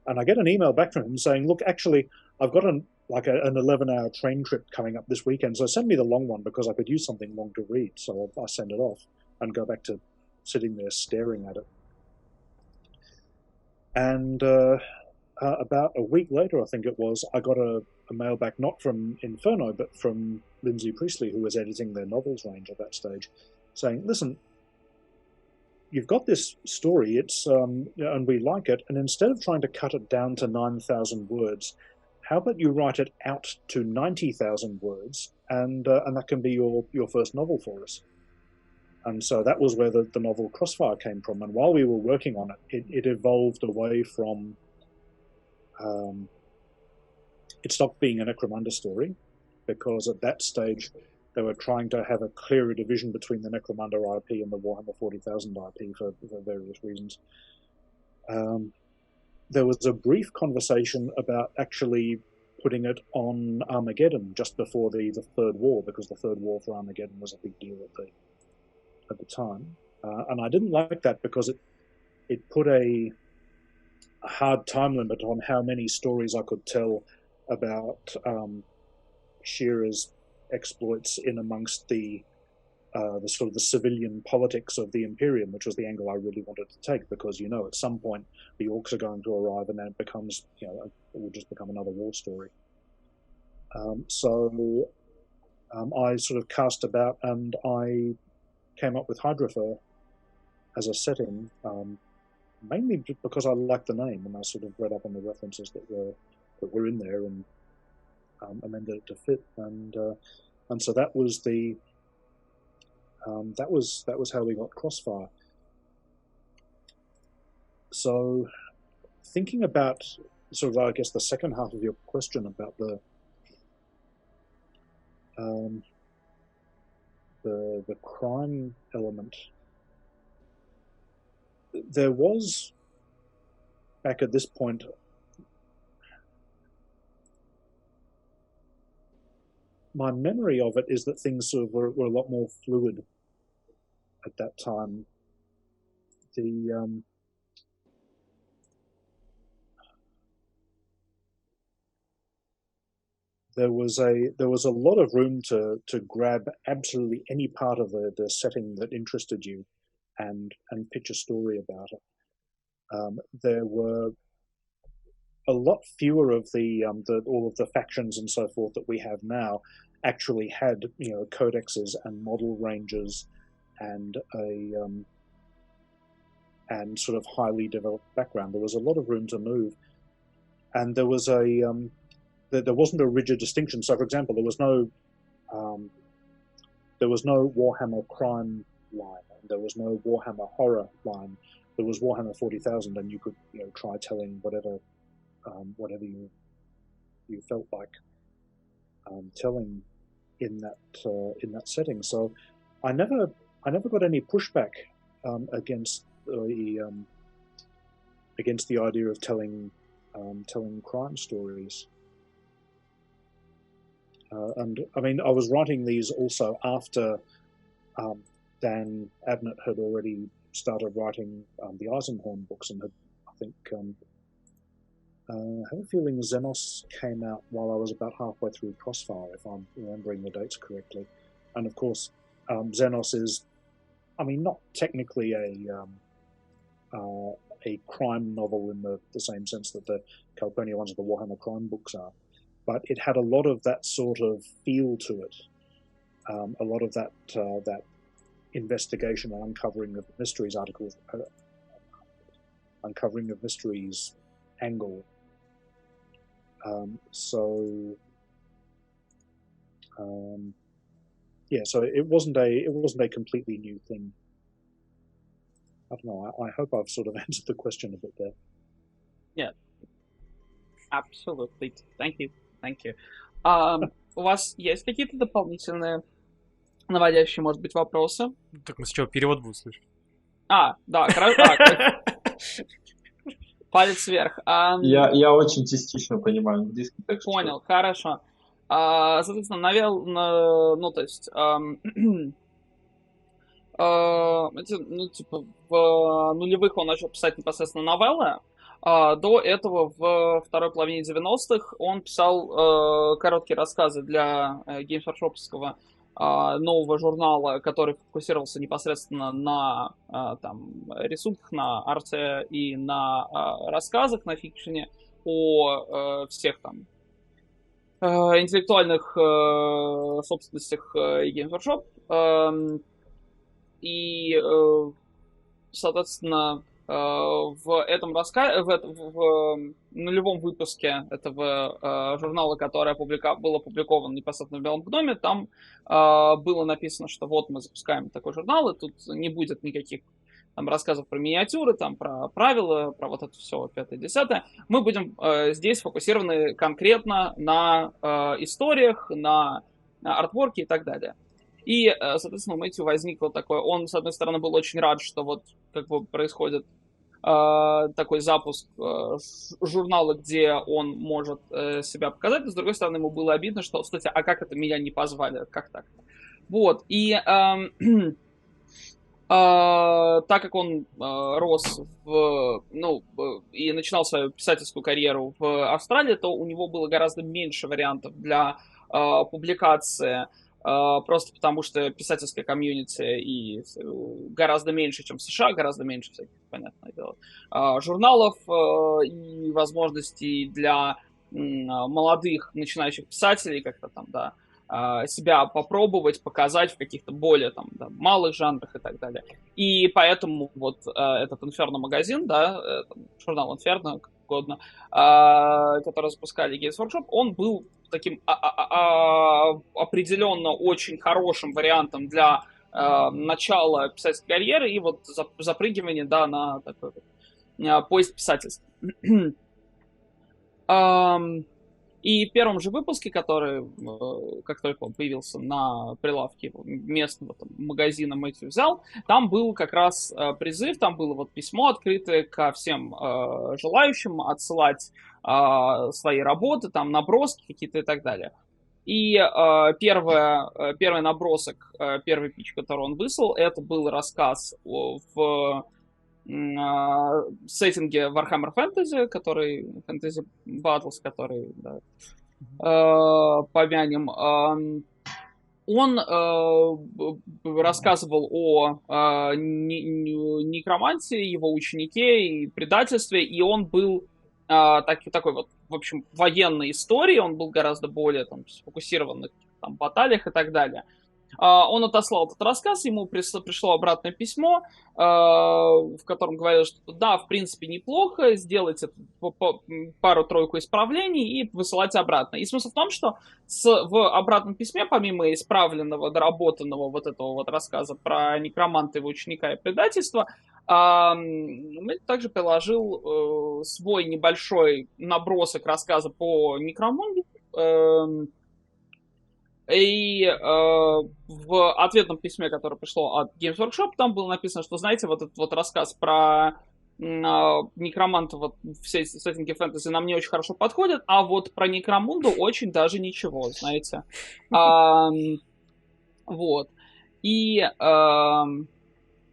And I get an email back from him saying, "Look, actually, I've got an 11-hour train trip coming up this weekend, so send me the long one because I could use something long to read." So I send it off and go back to sitting there staring at it. And about a week later, I think it was, I got a mail back, not from Inferno, but from Lindsay Priestley, who was editing their novels range at that stage, saying, "Listen, you've got this story, it's and we like it, and instead of trying to cut it down to 9,000 words, how about you write it out to 90,000 words, and that can be your first novel for us." And so that was where the novel Crossfire came from. And while we were working on it, it evolved away from... it stopped being a Necromunda story, because at that stage they were trying to have a clearer division between the Necromunda IP and the Warhammer 40,000 IP for various reasons. There was a brief conversation about actually putting it on Armageddon just before the Third War, because the Third War for Armageddon was a big deal at the time. And I didn't like that because it put a hard time limit on how many stories I could tell about Shearer's exploits in amongst the sort of the civilian politics of the Imperium, which was the angle I really wanted to take, because at some point the orcs are going to arrive, and then it becomes it will just become another war story. So I sort of cast about, and I came up with Hydrofer as a setting, mainly because I liked the name, and I sort of read up on the references that were in there, and amended it to fit, and so that was the that was how we got Crossfire. So, thinking about sort of, I guess, the second half of your question about the crime element, there was, back at this point, my memory of it is that things sort of were a lot more fluid at that time. There was a lot of room to grab absolutely any part of the setting that interested you, and pitch a story about it. There were a lot fewer of all of the factions and so forth that we have now actually had codexes and model ranges and and sort of highly developed background. There was a lot of room to move, and there was there wasn't a rigid distinction. So, for example, there was no Warhammer crime line, and there was no Warhammer horror line. There was Warhammer 40,000, and you could try telling whatever you felt like telling in that setting. So I never got any pushback against the idea of telling crime stories. And I mean, I was writing these also after Dan Abnett had already started writing the Eisenhorn books, and had, I think, I have a feeling Xenos came out while I was about halfway through Crossfire, if I'm remembering the dates correctly. And of course, Xenos is, I mean, not technically a crime novel in the same sense that the Calpurnia ones of the Warhammer crime books are, but it had a lot of that sort of feel to it, a lot of that investigation and uncovering of mysteries articles, uncovering of mysteries angle. So it wasn't a completely new thing. I don't know. I hope I've sort of answered the question a bit there. Yeah, absolutely. Thank you. У вас есть какие-то дополнительные наводящие, может быть, вопросы? Так мы сначала перевод будем слышать. Да, хорошо. Палец вверх. Я очень частично понимаю английский, так что... Понял, хорошо. Соответственно, в нулевых он начал писать непосредственно новеллы. До этого, в второй половине 90-х, он писал короткие рассказы для Games Workshop'ского нового журнала, который фокусировался непосредственно на рисунках, на арте и на рассказах, на фикшене о всех там интеллектуальных собственностях Games Workshop. И, соответственно, в этом рассказе, в нулевом выпуске этого журнала, который был опубликован непосредственно в Белом гноме, там было написано, что вот мы запускаем такой журнал, и тут не будет никаких там рассказов про миниатюры, там про правила, про вот это все 5-10. Мы будем здесь фокусированы конкретно на историях, на артворке и так далее. И, соответственно, у Мэтью возникло такое... Он, с одной стороны, был очень рад, что вот как бы происходит такой запуск журнала, где он может себя показать, но, с другой стороны, ему было обидно, что, кстати, а как это меня не позвали? Как так? Вот. И Так как он рос и начинал свою писательскую карьеру в Австралии, то у него было гораздо меньше вариантов для публикации, просто потому что писательская комьюнити и гораздо меньше, чем в США, гораздо меньше всяких, понятное дело, журналов и возможностей для молодых начинающих писателей как-то там, да, себя попробовать, показать в каких-то более там, да, малых жанрах и так далее. И поэтому вот этот Inferno-магазин, да, журнал Inferno, как угодно, который запускали Games Workshop, он был таким определенно очень хорошим вариантом для начала писательской карьеры и вот запрыгивания, да, на такой вот поезд писательства. И в первом же выпуске, который, как только он появился на прилавке местного там магазина Мэтью взял, там был как раз призыв, там было вот письмо открытое ко всем желающим отсылать свои работы, там наброски какие-то и так далее. И первый набросок, первый пич, который он выслал, это был рассказ в сеттинге Warhammer Fantasy, который Fantasy Battles, который, да, помянем. Он рассказывал о некромантии, его ученике и предательстве, и он был такой вот, в общем, военной истории, он был гораздо более там сфокусирован на там баталиях и так далее. Он отослал этот рассказ, ему пришло обратное письмо, в котором говорилось, что да, в принципе, неплохо, сделать пару-тройку исправлений и высылать обратно. И смысл в том, что в обратном письме, помимо исправленного, доработанного вот этого вот рассказа про некроманта, его ученика и предательство, Мэтью также приложил свой небольшой набросок рассказа по некроманте. И в ответном письме, которое пришло от Games Workshop, там было написано, что, знаете, вот этот вот рассказ про некроманта вот в сеттинге фэнтези нам не очень хорошо подходит, а вот про Некромунду очень даже ничего, знаете. Вот. И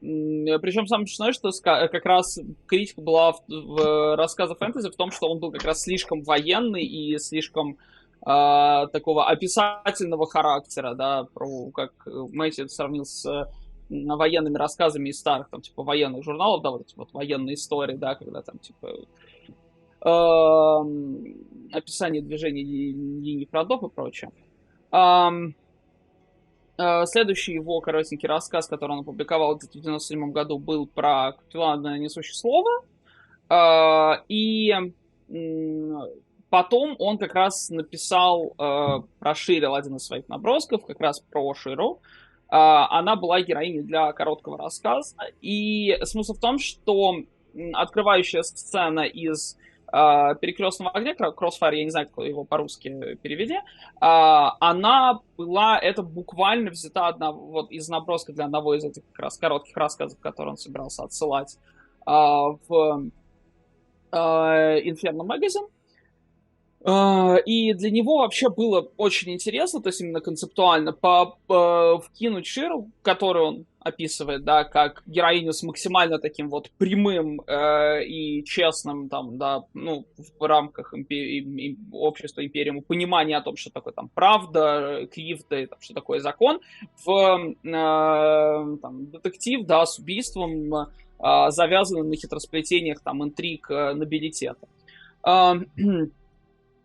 причем самое смешное, что как раз критика была в рассказе фэнтези в том, что он был как раз слишком военный и слишком такого описательного характера, да, как Мэтью сравнил с военными рассказами из старых, там, типа, военных журналов, да, вот эти вот военные истории, да, когда там, типа, описание движений линий фронтов и прочее. Следующий его коротенький рассказ, который он опубликовал в 1997 году, был про капитана несущее слово, и потом он как раз написал, расширил один из своих набросков, как раз про Ширу. Она была героиней для короткого рассказа. И смысл в том, что открывающая сцена из «Перекрестного огня», Crossfire, я не знаю, как его по-русски переведи, это буквально взята вот из наброска для одного из этих как раз коротких рассказов, которые он собирался отсылать в Inferno Magazine. И для него вообще было очень интересно, то есть именно концептуально, вкинуть Ширу, которую он описывает, да, как героиню с максимально таким вот прямым и честным, там, да, ну, в рамках общества империума, понимания о том, что такое там правда, клифты, и, там, что такое закон, в там, детектив, да, с убийством, завязанным на хитросплетениях, там, интриг, нобилитета.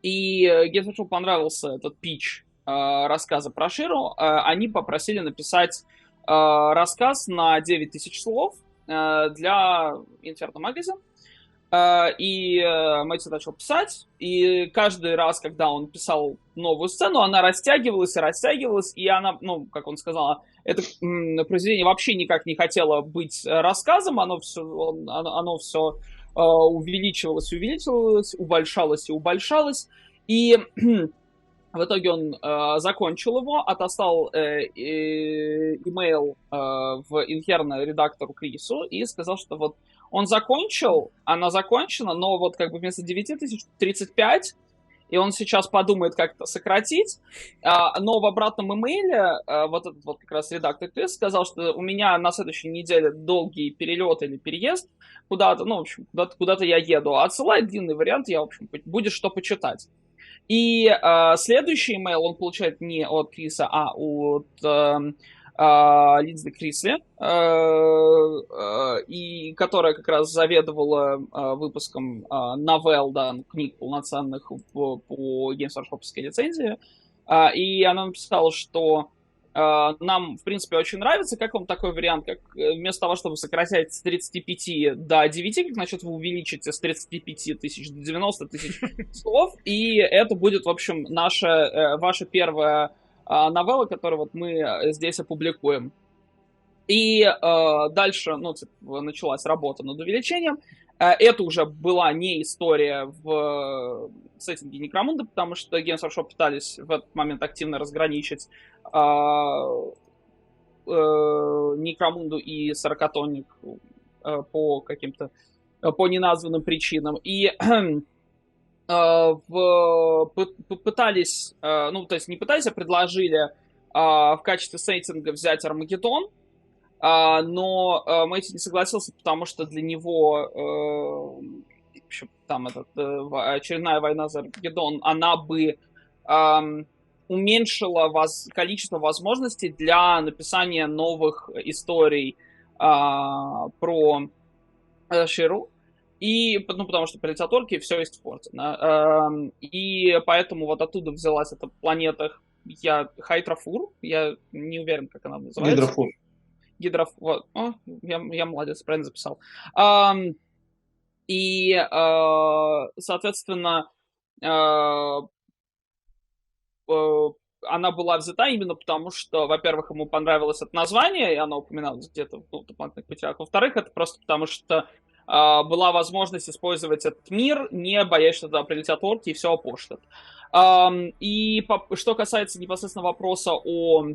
И Games Workshop понравился этот питч рассказа про Ширу. Они попросили написать рассказ на 9000 слов для Inferno Magazine. И Мэтью начал писать. И каждый раз, когда он писал новую сцену, она растягивалась и растягивалась. И она, ну, как он сказал, это произведение вообще никак не хотело быть рассказом. Оно все увеличивалось и увеличивалось, убольшалось и убольшалось. И в итоге он закончил его, отослал имейл в Inferno редактору Крису и сказал, что вот он закончил, она закончена, но вот как бы вместо 9000 35, и он сейчас подумает, как это сократить, но в обратном имейле вот этот вот как раз редактор Крис сказал, что у меня на следующей неделе долгий перелет или переезд куда-то, ну, в общем, куда-то я еду, отсылает длинный вариант, я, в общем, будет что почитать. И следующий имейл он получает не от Криса, а от Линдзи Крисли, и которая как раз заведовала выпуском новелл, да, книг полноценных по Games Workshop'ской лицензии. И она написала, что нам, в принципе, очень нравится. Как вам такой вариант, как вместо того, чтобы сократить с 35 до 9, как значит вы увеличите с 35 тысяч до 90 тысяч слов, и это будет, в общем, ваша первая новелла, которую вот мы здесь опубликуем. И дальше, ну, типа, началась работа над увеличением. Это уже была не история в сеттинге Некромунда, потому что Games Workshop пытались в этот момент активно разграничить Некромунду и Сорокатонник по каким-то по неназванным причинам. И пытались, ну, то есть не пытались, а предложили в качестве сеттинга взять Армагеддон, но Мэтью не согласился, потому что для него там очередная война за Армагеддон, она бы уменьшила количество возможностей для написания новых историй про Ширу. И, ну, потому что прилетят орки, и все испортено. И поэтому вот оттуда взялась эта планета Хайтрафур. Я не уверен, как она называется. Гидрофур. Вот. О, я молодец, правильно записал. И, соответственно, она была взята именно потому, что, во-первых, ему понравилось это название, и оно упоминалось где-то в дополнительных материалах. Во-вторых, это просто потому, что была возможность использовать этот мир, не боясь, что туда прилетят орки и все опошлят. И что касается непосредственно вопроса о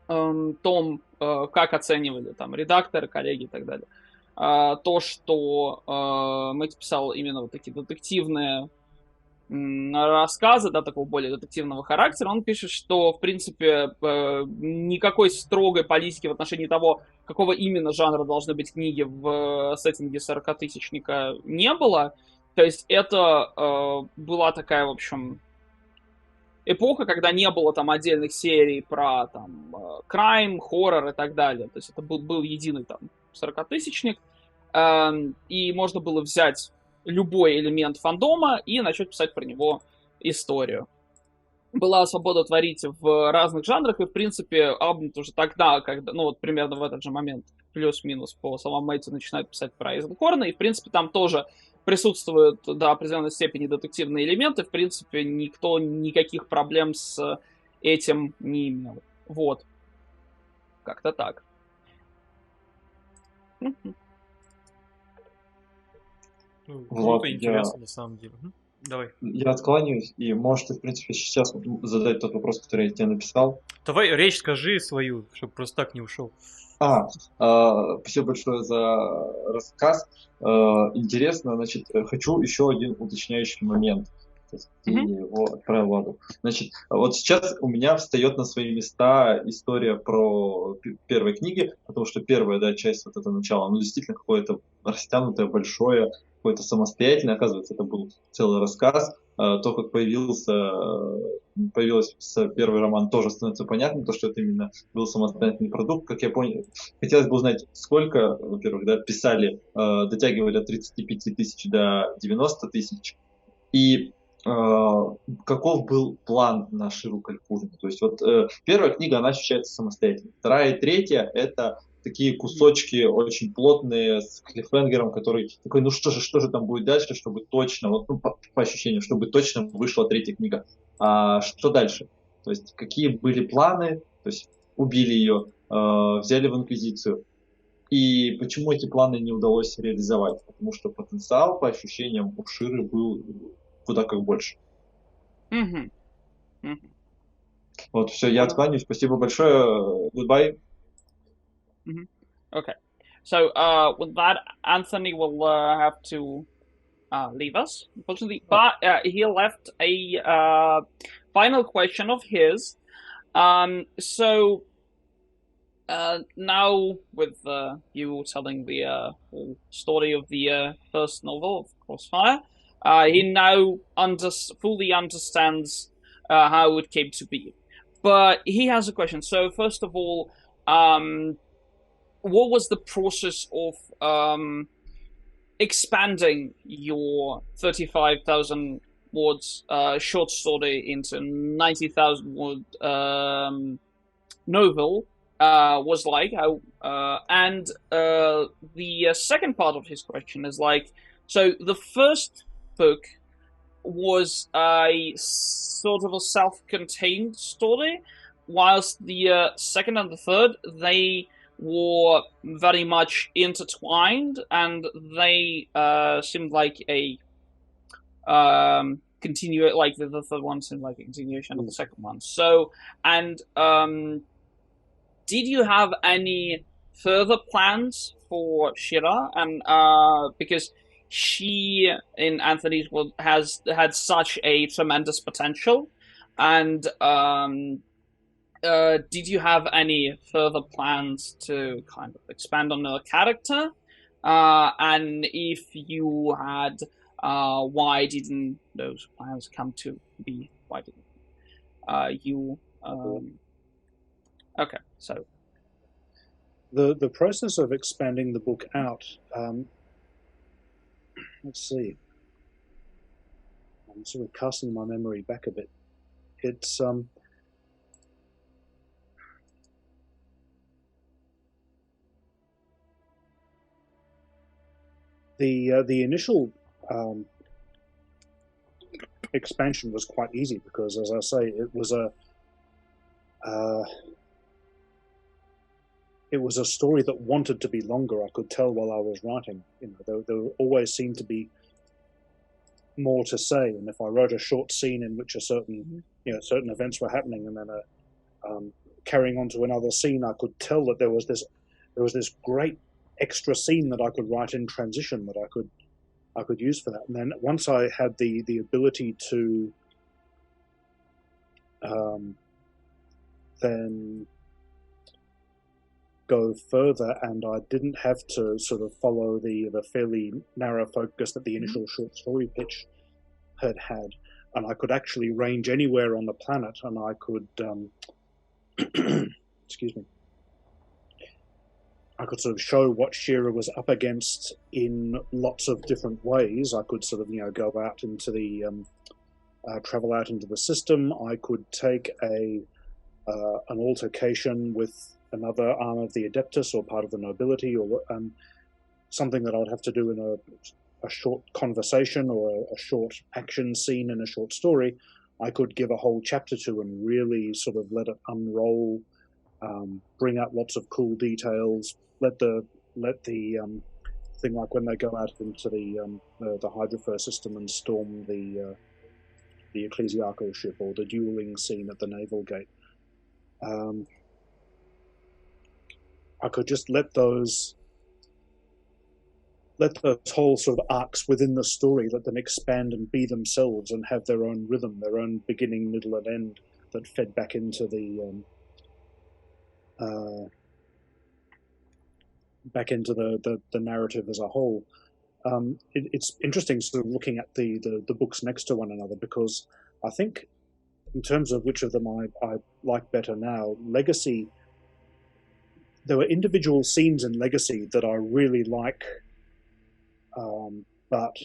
том, как оценивали там редакторы, коллеги и так далее, то, что Мэтью писал именно вот такие детективные рассказы, да, такого более детективного характера, он пишет, что, в принципе, никакой строгой политики в отношении того, какого именно жанра должны быть книги в сеттинге 40-тысячника, не было. То есть это была такая, в общем, эпоха, когда не было там отдельных серий про там крайм, хоррор и так далее. То есть это был единый там 40-тысячник, и можно было взять любой элемент фандома и начать писать про него историю. Была свобода творить в разных жанрах, и, в принципе, Арбитр уже тогда, когда, ну, вот примерно в этот же момент, плюс-минус, по словам Мэтью, начинает писать про Эйзенхорна, и, в принципе, там тоже присутствуют до определенной степени детективные элементы, в принципе, никто никаких проблем с этим не имел. Вот. Как-то так. Круто, интересно, на самом деле. Давай. Я откланяюсь, и можете, в принципе, сейчас задать тот вопрос, который я тебе написал. Давай речь скажи свою, чтобы просто так не ушел. Спасибо большое за рассказ. Интересно, значит, хочу еще один уточняющий момент. Я его отправил Владу. Значит, вот сейчас у меня встает на свои места история про первой книги, потому что первая, да, часть, вот это начало, ну, действительно какое-то растянутое, большое, какое-то самостоятельное, оказывается, это был целый рассказ. То, как появился первый роман, тоже становится понятным, то, что это именно был самостоятельный продукт. Как я понял, хотелось бы узнать, сколько, во-первых, да, писали, дотягивали от 35 тысяч до 90 тысяч, и каков был план на Ширу Калькурну. То есть вот первая книга, она ощущается самостоятельно. Вторая и третья — это такие кусочки очень плотные, с клиффхенгером, который такой, ну что же там будет дальше, чтобы точно, вот, ну, по ощущениям, чтобы точно вышла третья книга. А что дальше? То есть какие были планы? То есть убили ее, взяли в инквизицию. И почему эти планы не удалось реализовать? Потому что потенциал, по ощущениям, у Ширы был куда как больше. Вот, все, я откланяюсь. Спасибо большое. Goodbye. Okay. So with that, Anthony will have to leave us, unfortunately. But he left a final question of his. So now with you telling the whole story of the first novel of Crossfire, he now fully understands how it came to be. But he has a question. So first of all, what was the process of expanding your 35,000 words short story into 90,000 word novel was like? How and the second part of his question is like, so the first book was a sort of a self-contained story, whilst the second and the third, they were very much intertwined, and they seemed like a like the third one seemed like a continuation of the second one. So, and did you have any further plans for Shira? And because she, in Anthony's world, has had such a tremendous potential, and did you have any further plans to kind of expand on her character? And if you had, why didn't those plans come to be? Why didn't you? Okay, so the process of expanding the book out. Let's see. I'm sort of casting my memory back a bit. It's the initial expansion was quite easy because, as I say, it was a story that wanted to be longer. I could tell while I was writing. You know, there always seemed to be more to say. And if I wrote a short scene in which a certain events were happening, and then carrying on to another scene, I could tell that there was this great extra scene that I could write in transition that I could use for that. And then once I had the ability to then go further, and I didn't have to sort of follow the fairly narrow focus that the initial short story pitch had, and I could actually range anywhere on the planet, and I could excuse me, I could sort of show what Shira was up against in lots of different ways. I could sort of go out into the travel out into the system. I could take an altercation with another arm of the Adeptus or part of the nobility, or something that I'd have to do in a short conversation or a short action scene in a short story. I could give a whole chapter to and really sort of let it unroll, bring out lots of cool details, let the thing like when they go out into the Hydrofer system and storm the ecclesiarchal ship, or the dueling scene at the naval gate. I could just let those whole sort of arcs within the story, let them expand and be themselves and have their own rhythm, their own beginning, middle, and end that fed back into the narrative as a whole. It's interesting sort of looking at the books next to one another, because I think in terms of which of them I like better now, Legacy, there were individual scenes in Legacy that I really like, but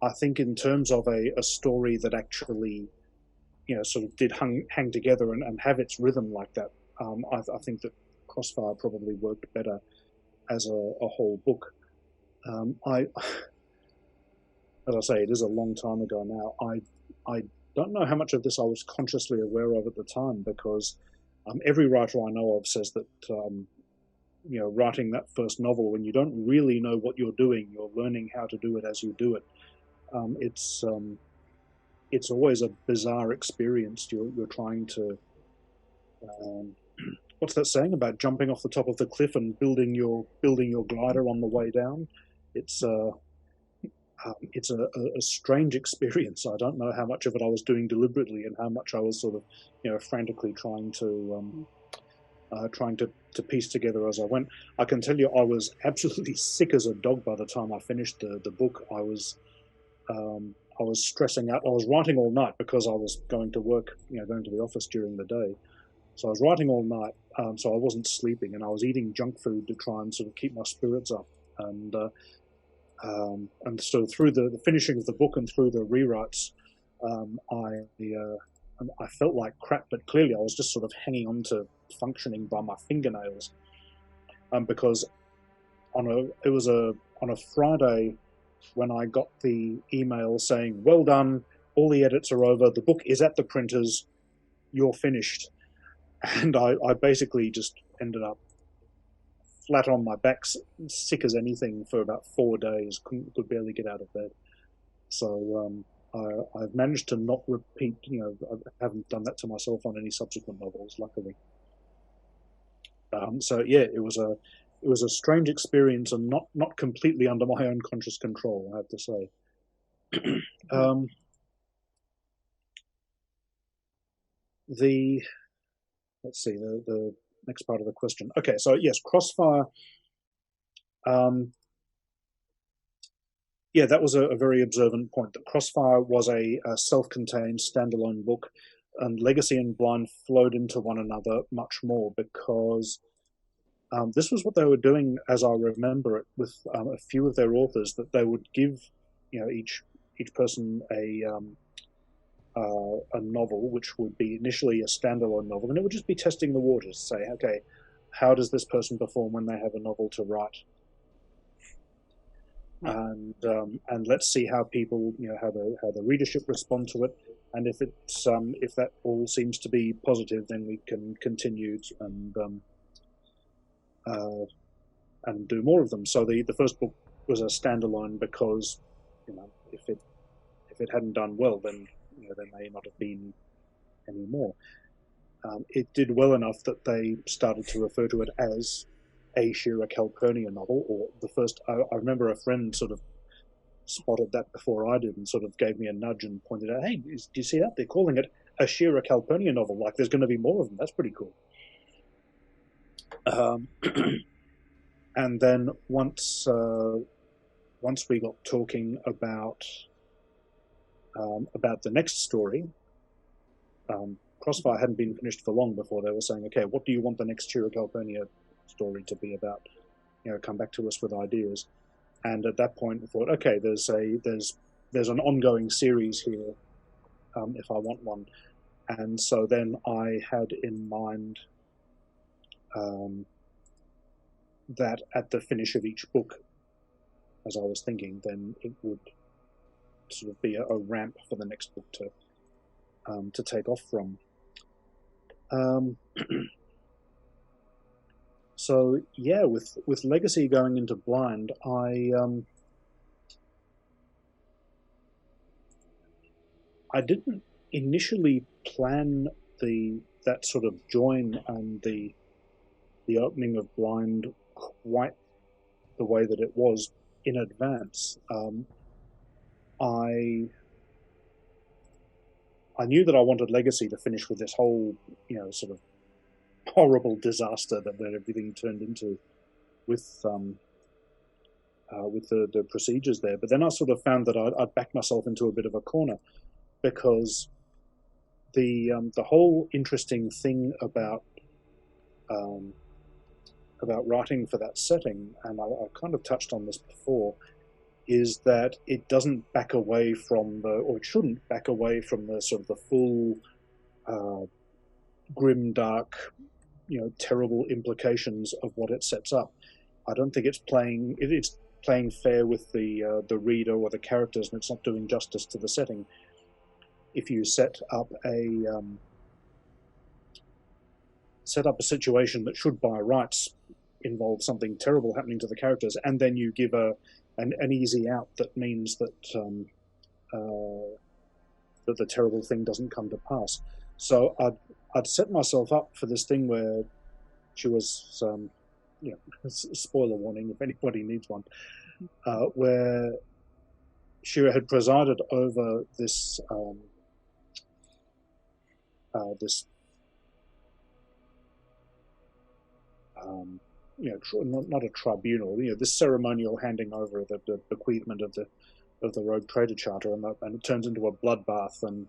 I think in terms of a story that actually sort of did hang together and have its rhythm like that, I think that Crossfire probably worked better as a whole book. As I say, it is a long time ago now. I don't know how much of this I was consciously aware of at the time, because every writer I know of says that writing that first novel, when you don't really know what you're doing, you're learning how to do it as you do it. It's always a bizarre experience. You're trying to what's that saying about jumping off the top of the cliff and building your glider on the way down? It's it's a strange experience. I don't know how much of it I was doing deliberately and how much I was sort of, frantically trying to piece together as I went. I can tell you, I was absolutely sick as a dog by the time I finished the book. I was stressing out. I was writing all night because I was going to work, going to the office during the day. So I was writing all night, so I wasn't sleeping, and I was eating junk food to try and sort of keep my spirits up. And so through the finishing of the book and through the rewrites, I felt like crap, but clearly I was just sort of hanging on to functioning by my fingernails, because it was on a Friday when I got the email saying, "Well done, all the edits are over, the book is at the printers, you're finished," and I basically just ended up flat on my back, sick as anything for about 4 days. Could barely get out of bed. So I've managed to not repeat. I haven't done that to myself on any subsequent novels, luckily. So yeah, it was a strange experience and not completely under my own conscious control, I have to say. Let's see the next part of the question. Okay, so yes, Crossfire. Yeah, that was a very observant point. That Crossfire was a self-contained standalone book, and Legacy and Blind flowed into one another much more because this was what they were doing, as I remember it, with a few of their authors. That they would give, each person a novel, which would be initially a standalone novel, and it would just be testing the waters. Say, okay, how does this person perform when they have a novel to write? And let's see how people, how the readership respond to it, and if that all seems to be positive, then we can continue and do more of them. So the first book was a standalone because, if it hadn't done well, then there may not have been any more. It did well enough that they started to refer to it as a Shira Calpurnia novel, or the first. I remember a friend sort of spotted that before I did and sort of gave me a nudge and pointed out, "Hey, do you see that? They're calling it a Shira Calpurnia novel. Like there's going to be more of them. That's pretty cool." And then once we got talking about the next story, Crossfire hadn't been finished for long before they were saying, "Okay, what do you want the next Shira Calpurnia story to be about? Come back to us with ideas." And at that point, I thought, okay, there's an ongoing series here, if I want one. And so then I had in mind that at the finish of each book, as I was thinking, then it would sort of be a ramp for the next book to take off from. So yeah, with Legacy going into Blind, I didn't initially plan that sort of join and the opening of Blind quite the way that it was in advance. I knew that I wanted Legacy to finish with this whole, sort of horrible disaster that everything turned into with the procedures there. But then I sort of found that I'd backed myself into a bit of a corner, because the whole interesting thing about writing for that setting, and I kind of touched on this before, is that it doesn't back away from or it shouldn't back away from the sort of the full grim, dark, terrible implications of what it sets up. I don't think it's playing fair with the reader or the characters, and it's not doing justice to the setting. If you set up a situation that should by rights involve something terrible happening to the characters, and then you give an easy out that means that that the terrible thing doesn't come to pass. So I'd set myself up for this thing where she was, spoiler warning if anybody needs one, where Shira had presided over this not a tribunal, this ceremonial handing over the bequeathment of the Rogue Trader Charter, and it turns into a bloodbath, and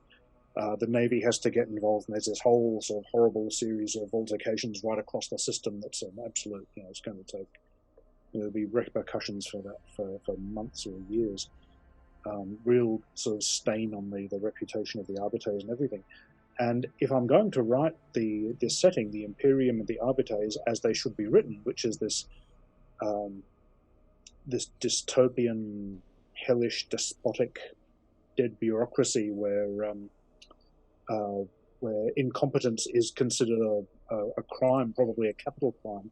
the Navy has to get involved, and there's this whole sort of horrible series of altercations right across the system. That's an absolute, it's going to take, there'll be repercussions for that for months or years. Real sort of stain on the reputation of the Arbiters and everything. And if I'm going to write this setting, the Imperium and the Arbiters, as they should be written, which is this this dystopian, hellish, despotic, dead bureaucracy where incompetence is considered a crime, probably a capital crime.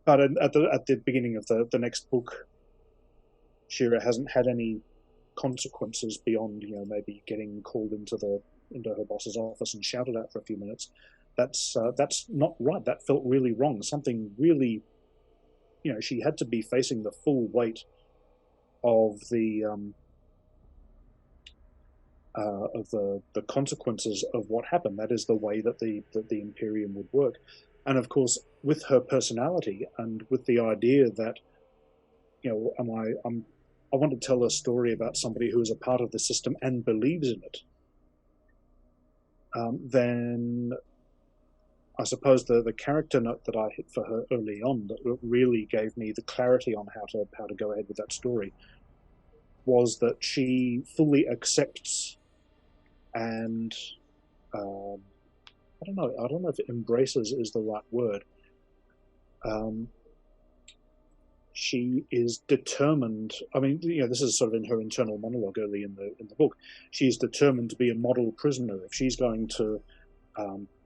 But at the beginning of the next book, Shira hasn't had any consequences beyond, maybe getting called into her boss's office and shouted at for a few minutes. That's not right. That felt really wrong. Something really, she had to be facing the full weight of the consequences of what happened. That is the way that the Imperium would work, and of course, with her personality and with the idea that, I want to tell a story about somebody who is a part of the system and believes in it. Then I suppose the character note that I hit for her early on that really gave me the clarity on how to go ahead with that story was that she fully accepts and I don't know if embraces is the right word. She is determined. I mean, this is sort of in her internal monologue early in the book. She's determined to be a model prisoner. If she's going to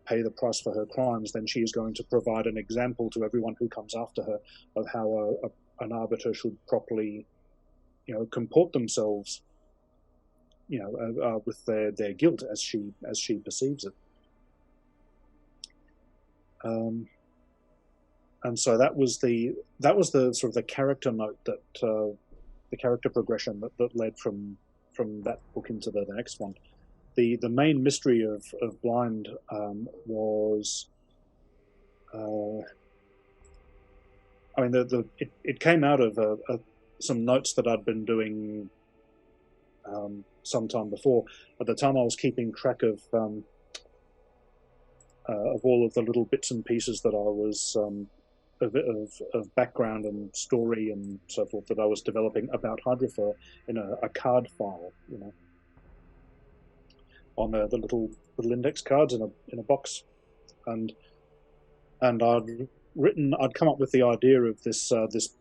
pay the price for her crimes, then she is going to provide an example to everyone who comes after her of how an arbiter should properly, comport themselves, with their guilt as she perceives it. And so that was the sort of the character note that the character progression that led from that book into the next one. The main mystery of Blind was, it came out of some notes that I'd been doing some time before. At the time, I was keeping track of all of the little bits and pieces that I was of background and story and so forth that I was developing about Hydrofer in a card file, on the little index cards in a box, and I'd come up with the idea of this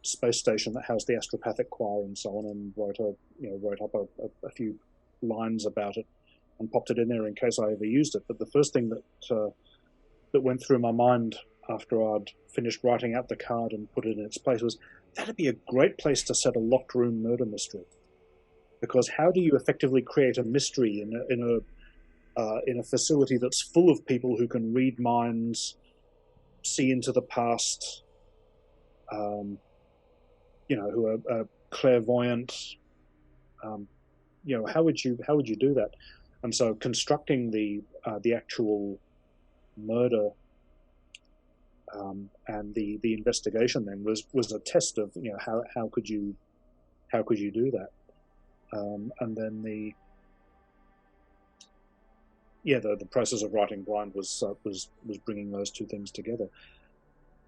space station that housed the astropathic choir and so on, and wrote up a few lines about it and popped it in there in case I ever used it. But the first thing that went through my mind after I'd finished writing out the card and put it in its place was, that'd be a great place to set a locked room murder mystery. Because how do you effectively create a mystery in a facility that's full of people who can read minds, see into the past, who are clairvoyant? How would you do that? And so constructing the actual murder and the investigation then was a test of how could you do that, and then the process of writing Blind was bringing those two things together.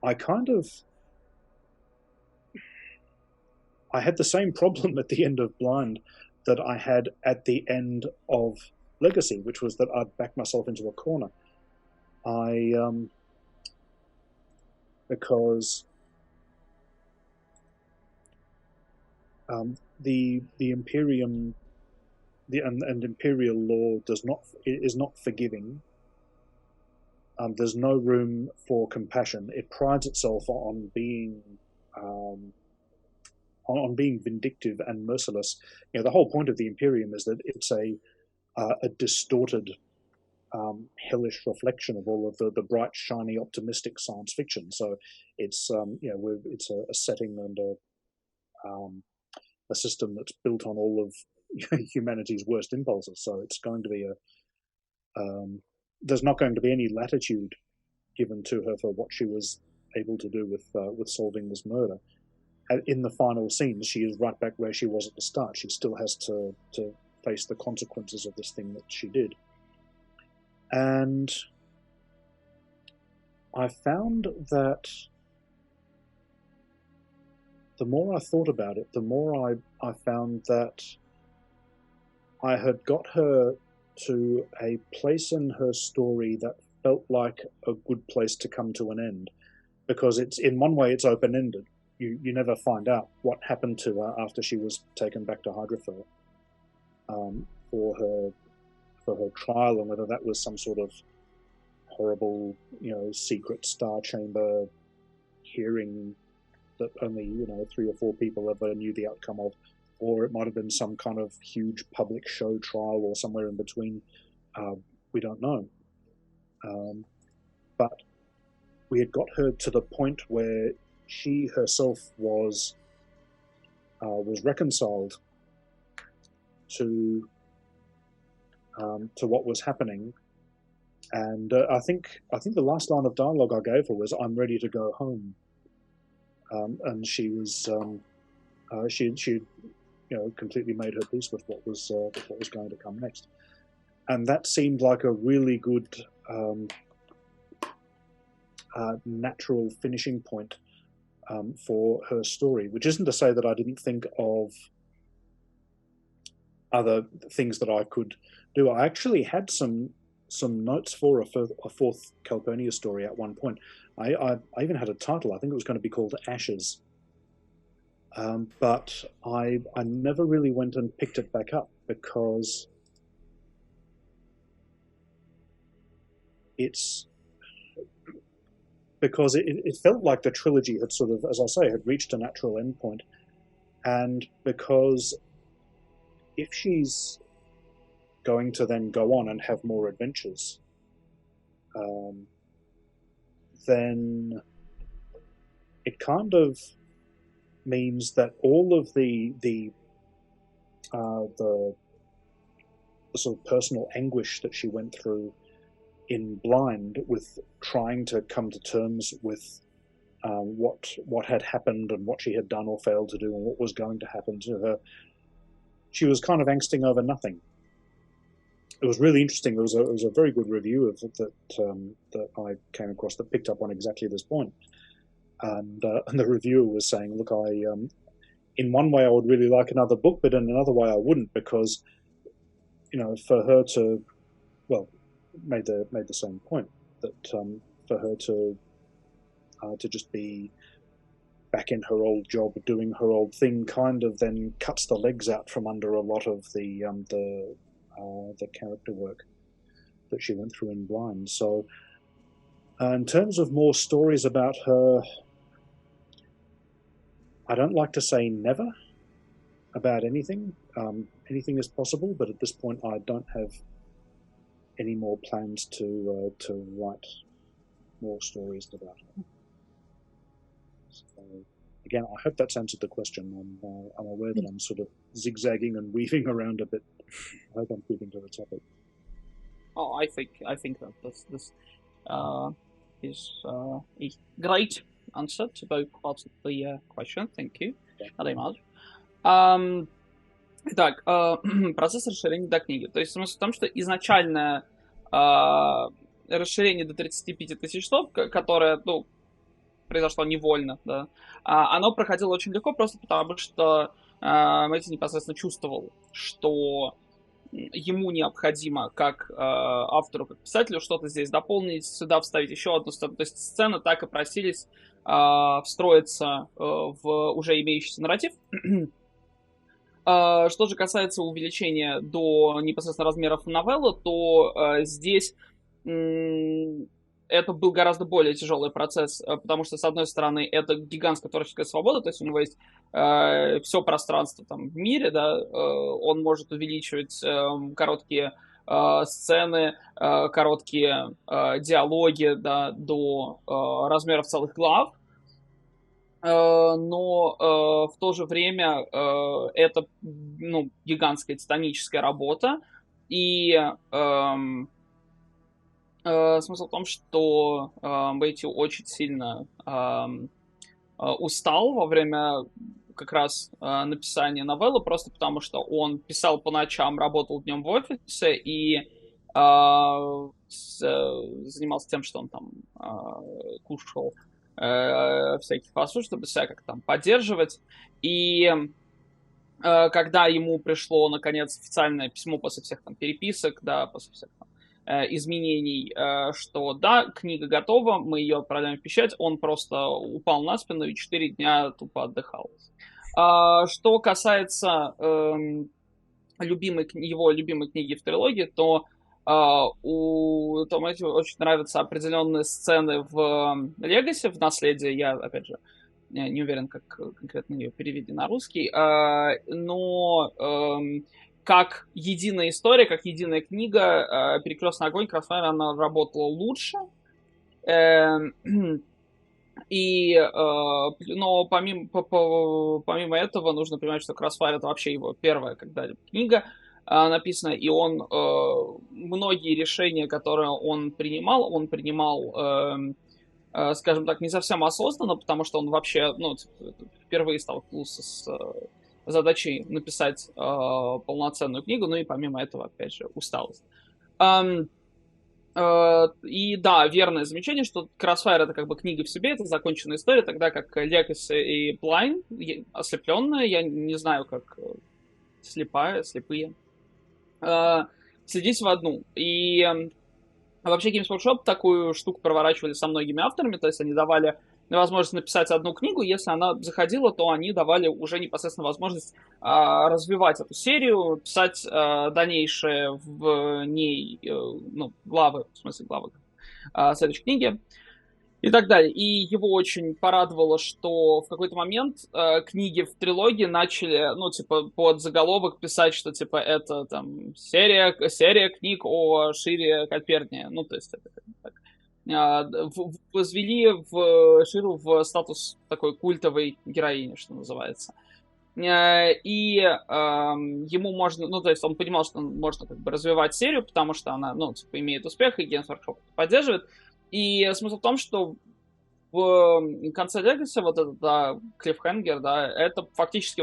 I had the same problem at the end of Blind that I had at the end of Legacy, which was that I'd backed myself into a corner. Because the Imperium and Imperial law is not forgiving. There's no room for compassion. It prides itself on being vindictive and merciless. The whole point of the Imperium is that it's a distorted, hellish reflection of all of the bright, shiny, optimistic science fiction. So it's it's a setting and a system that's built on all of humanity's worst impulses. So it's going to be there's not going to be any latitude given to her for what she was able to do with solving this murder. In the final scenes, she is right back where she was at the start. She still has to face the consequences of this thing that she did. And I found that the more I thought about it, the more I found that I had got her to a place in her story that felt like a good place to come to an end, because it's, in one way, it's open-ended. You never find out what happened to her after she was taken back to Hydrafell for her trial, and whether that was some sort of horrible, secret Star Chamber hearing that only 3 or 4 people ever knew the outcome of, or it might have been some kind of huge public show trial or somewhere in between. We don't know. But we had got her to the point where she herself was reconciled to what was happening, and I think the last line of dialogue I gave her was, "I'm ready to go home," and she was she completely made her peace with what was going to come next, and that seemed like a really good natural finishing point for her story, which isn't to say that I didn't think of other things that I could do. I actually had some notes for a fourth Calpurnia story at one point. I even had a title. I think it was going to be called Ashes, but I never really went and picked it back up because it felt like the trilogy had sort of, as I say, had reached a natural endpoint, and because if she's going to then go on and have more adventures, then it kind of means that all of the sort of personal anguish that she went through in Blind, with trying to come to terms with what had happened and what she had done or failed to do and what was going to happen to her, she was kind of angsting over nothing. It was really interesting. It was a very good review of it that I came across that picked up on exactly this point. And the reviewer was saying, look, in one way I would really like another book, but in another way I wouldn't, because for her to, well, made the same point that for her to just be back in her old job doing her old thing kind of then cuts the legs out from under a lot of the character work that she went through in Blind. So in terms of more stories about her, I don't like to say never about anything. Anything is possible, but at this point I don't have any more plans to write more stories about her. So, again, I hope that's answered the question. I'm aware that I'm sort of zigzagging and weaving around a bit. I hope I'm keeping to the topic. Oh, I think that this is a great answer to both parts of the question. Thank you very much. Итак, процесс расширения до книги. То есть смысл в том, что изначальное расширение до 35 тысяч слов, которое, произошло невольно, да, оно проходило очень легко, просто потому что Мэтью непосредственно чувствовал, что ему необходимо, как автору, как писателю, что-то здесь дополнить, сюда вставить еще одну сцену. То есть сцены так и просились встроиться в уже имеющийся нарратив. Что же касается увеличения до непосредственно размеров новеллы, то здесь это был гораздо более тяжелый процесс, потому что, с одной стороны, это гигантская творческая свобода, то есть у него есть все пространство там в мире, да, он может увеличивать короткие сцены, короткие диалоги, да, до размеров целых глав. но в то же время это гигантская титаническая работа. И смысл в том, что Мэтью очень сильно устал во время как раз написания новеллы, просто потому что он писал по ночам, работал днем в офисе и занимался тем, что он там кушал всяких фастфуд, чтобы себя как-то там поддерживать. И когда ему пришло, наконец, официальное письмо после всех там переписок, да, после всех там изменений, что да, книга готова, мы ее отправляем в печать, он просто упал на спину и 4 дня тупо отдыхал. Что касается его любимой книги в трилогии, то у Мэтью очень нравятся определенные сцены в Легаси, в Наследии. Я, опять же, не уверен, как конкретно ее перевели на русский, но как единая история, как единая книга, «Перекрестный огонь», Крестовый, она работала лучше. Но помимо этого нужно понимать, что Crossfire — это вообще его первая когда-либо книга написана, и он многие решения, которые он принимал, скажем так, не совсем осознанно, потому что он вообще впервые столкнулся с задачей написать полноценную книгу, ну и помимо этого, опять же, усталость. И да, верное замечание, что Crossfire — это как бы книга в себе, это законченная история, тогда как Legacy и Blind, ослепленная, я не знаю, как слепые, слились в одну. И вообще Games Workshop такую штуку проворачивали со многими авторами, то есть они давали возможность написать одну книгу, если она заходила, то они давали уже непосредственно возможность развивать эту серию, писать дальнейшие в ней главы, в смысле главы следующей книги и так далее. И его очень порадовало, что в какой-то момент книги в трилогии начали, под заголовок писать, что, это там серия книг о Шире Кальперне. То есть это так. Возвели Ширу в статус такой культовой героини, что называется. И ему можно, то есть он понимал, что можно как бы развивать серию, потому что она, имеет успех, и Games Workshop поддерживает. И смысл в том, что в конце Legacy вот этот клиффхенгер, это фактически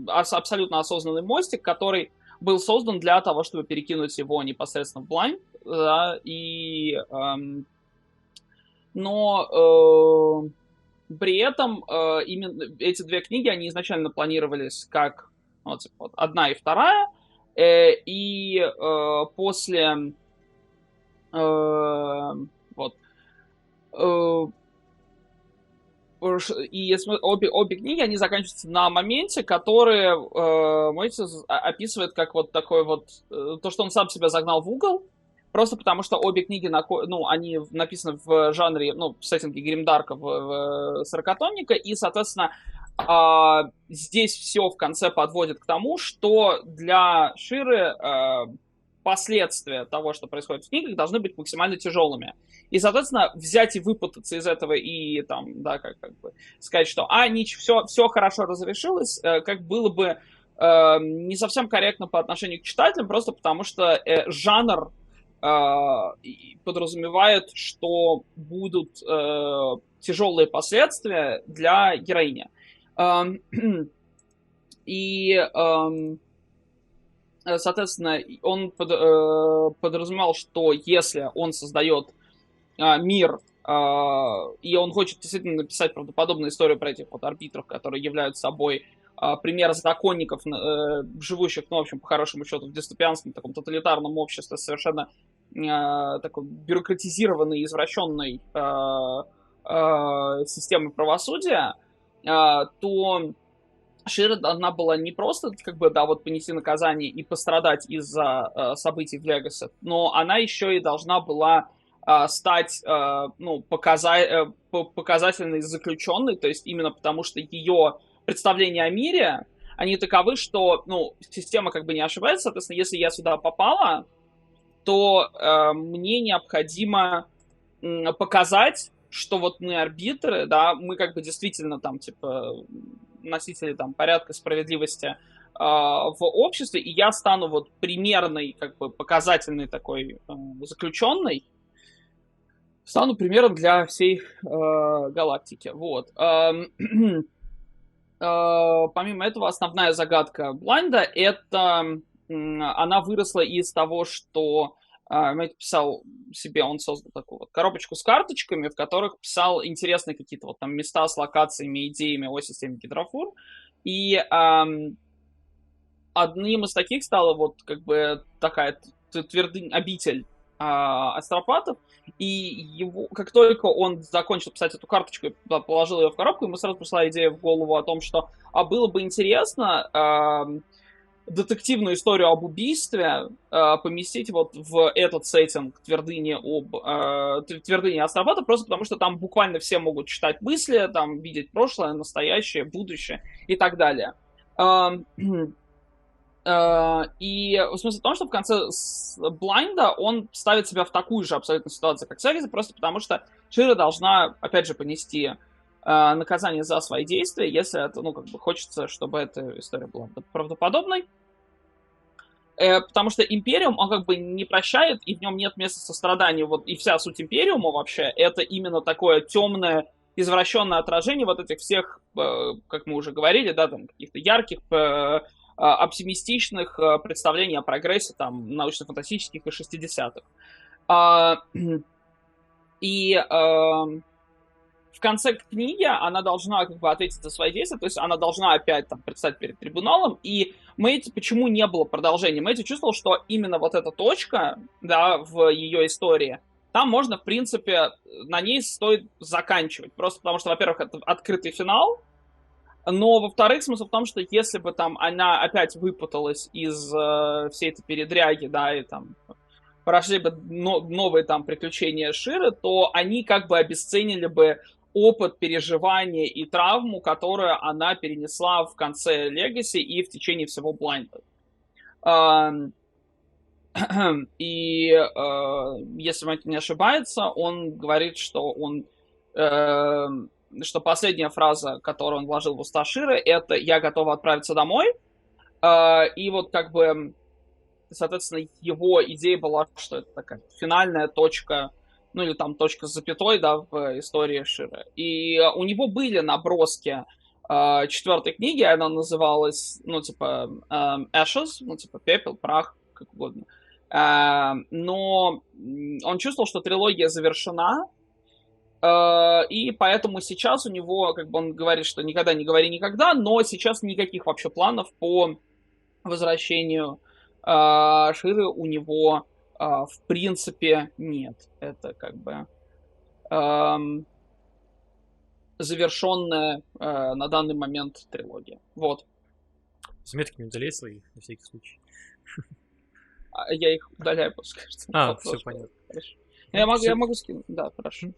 абсолютно осознанный мостик, который был создан для того, чтобы перекинуть его непосредственно в Blind, но при этом именно эти две книги, они изначально планировались как одна и вторая, и после и обе книги, они заканчиваются на моменте, который Мэтью описывает как вот такой вот, то, что он сам себя загнал в угол, просто потому что обе книги, они написаны в жанре, в сеттинге гримдарка, в 40-томника, и, соответственно, здесь все в конце подводит к тому, что для Ширы последствия того, что происходит в книгах, должны быть максимально тяжелыми. И, соответственно, взять и выпутаться из этого и как бы сказать, что все хорошо разрешилось, как было бы не совсем корректно по отношению к читателям, просто потому что жанр подразумевает, что будут тяжелые последствия для героини. И, соответственно, он подразумевал, что если он создает мир, и он хочет действительно написать правдоподобную историю про этих вот арбитров, которые являются собой пример законников, живущих, в общем, по хорошему счету, в дистопианском таком тоталитарном обществе, совершенно такой бюрократизированной, извращенной системой правосудия, то Шира должна была не просто понести наказание и пострадать из-за событий в Легаси, но она еще и должна была стать показательной заключенной, то есть именно потому, что ее представления о мире, они таковы, что система как бы не ошибается, соответственно, если я сюда попала, то мне необходимо показать что вот мы арбитры, да, мы как бы действительно там, типа, носители там порядка, справедливости в обществе, и я стану вот примерной, как бы показательной такой заключенной, стану примером для всей галактики. Вот. Помимо этого, основная загадка Блайнда — это она выросла из того, что Мэтью писал себе, он создал такую вот коробочку с карточками, в которых писал интересные какие-то вот там места с локациями, идеями о системе гидрофур. И одним из таких стала вот как бы такая твердынь, обитель астропатов. И его, как только он закончил писать эту карточку и положил ее в коробку, ему сразу пришла идея в голову о том, что было бы интересно детективную историю об убийстве поместить вот в этот сеттинг твердыни астропата, просто потому что там буквально все могут читать мысли, там видеть прошлое, настоящее, будущее и так далее. И смысл в том, что в конце Блайнда он ставит себя в такую же абсолютно ситуацию, как Сагиса, просто потому что Шира должна, опять же, понести наказание за свои действия, если это, ну, как бы хочется, чтобы эта история была правдоподобной. Потому что Империум, он как бы не прощает, и в нем нет места сострадания. Вот и вся суть Империума вообще, это именно такое темное, извращенное отражение вот этих всех, как мы уже говорили, да, там, каких-то ярких, оптимистичных представлений о прогрессе, там, научно-фантастических и 60-х. И в конце книги она должна как бы ответить за свои действия, то есть она должна опять там предстать перед трибуналом, и Мэтью, почему не было продолжения? Мэтью чувствовал, что именно вот эта точка, да, в ее истории, там можно, в принципе, на ней стоит заканчивать, просто потому что, во-первых, это открытый финал, но, во-вторых, смысл в том, что если бы там она опять выпуталась из всей этой передряги, да, и там прошли бы новые там приключения Ширы, то они как бы обесценили бы опыт переживания и травму, которую она перенесла в конце Легаси и в течение всего Блайнда. И если Мэтью не ошибается, он говорит, что что последняя фраза, которую он вложил в уста Ширы, это «я готова отправиться домой». И вот как бы, соответственно, его идея была, что это такая финальная точка, ну или там точка с запятой, да, в истории Ширы. И у него были наброски четвертой книги, она называлась, ну, типа, Ashes, ну, типа, пепел, прах, как угодно. Но он чувствовал, что трилогия завершена, и поэтому сейчас у него, как бы он говорит, что никогда не говори никогда, но сейчас никаких вообще планов по возвращению Ширы у него в принципе нет. Это как бы завершенная на данный момент трилогия. Вот. Заметки не удаляй свои, на всякий случай. Я их удаляю просто, кажется. Все понятно. Я могу скинуть. Да, хорошо.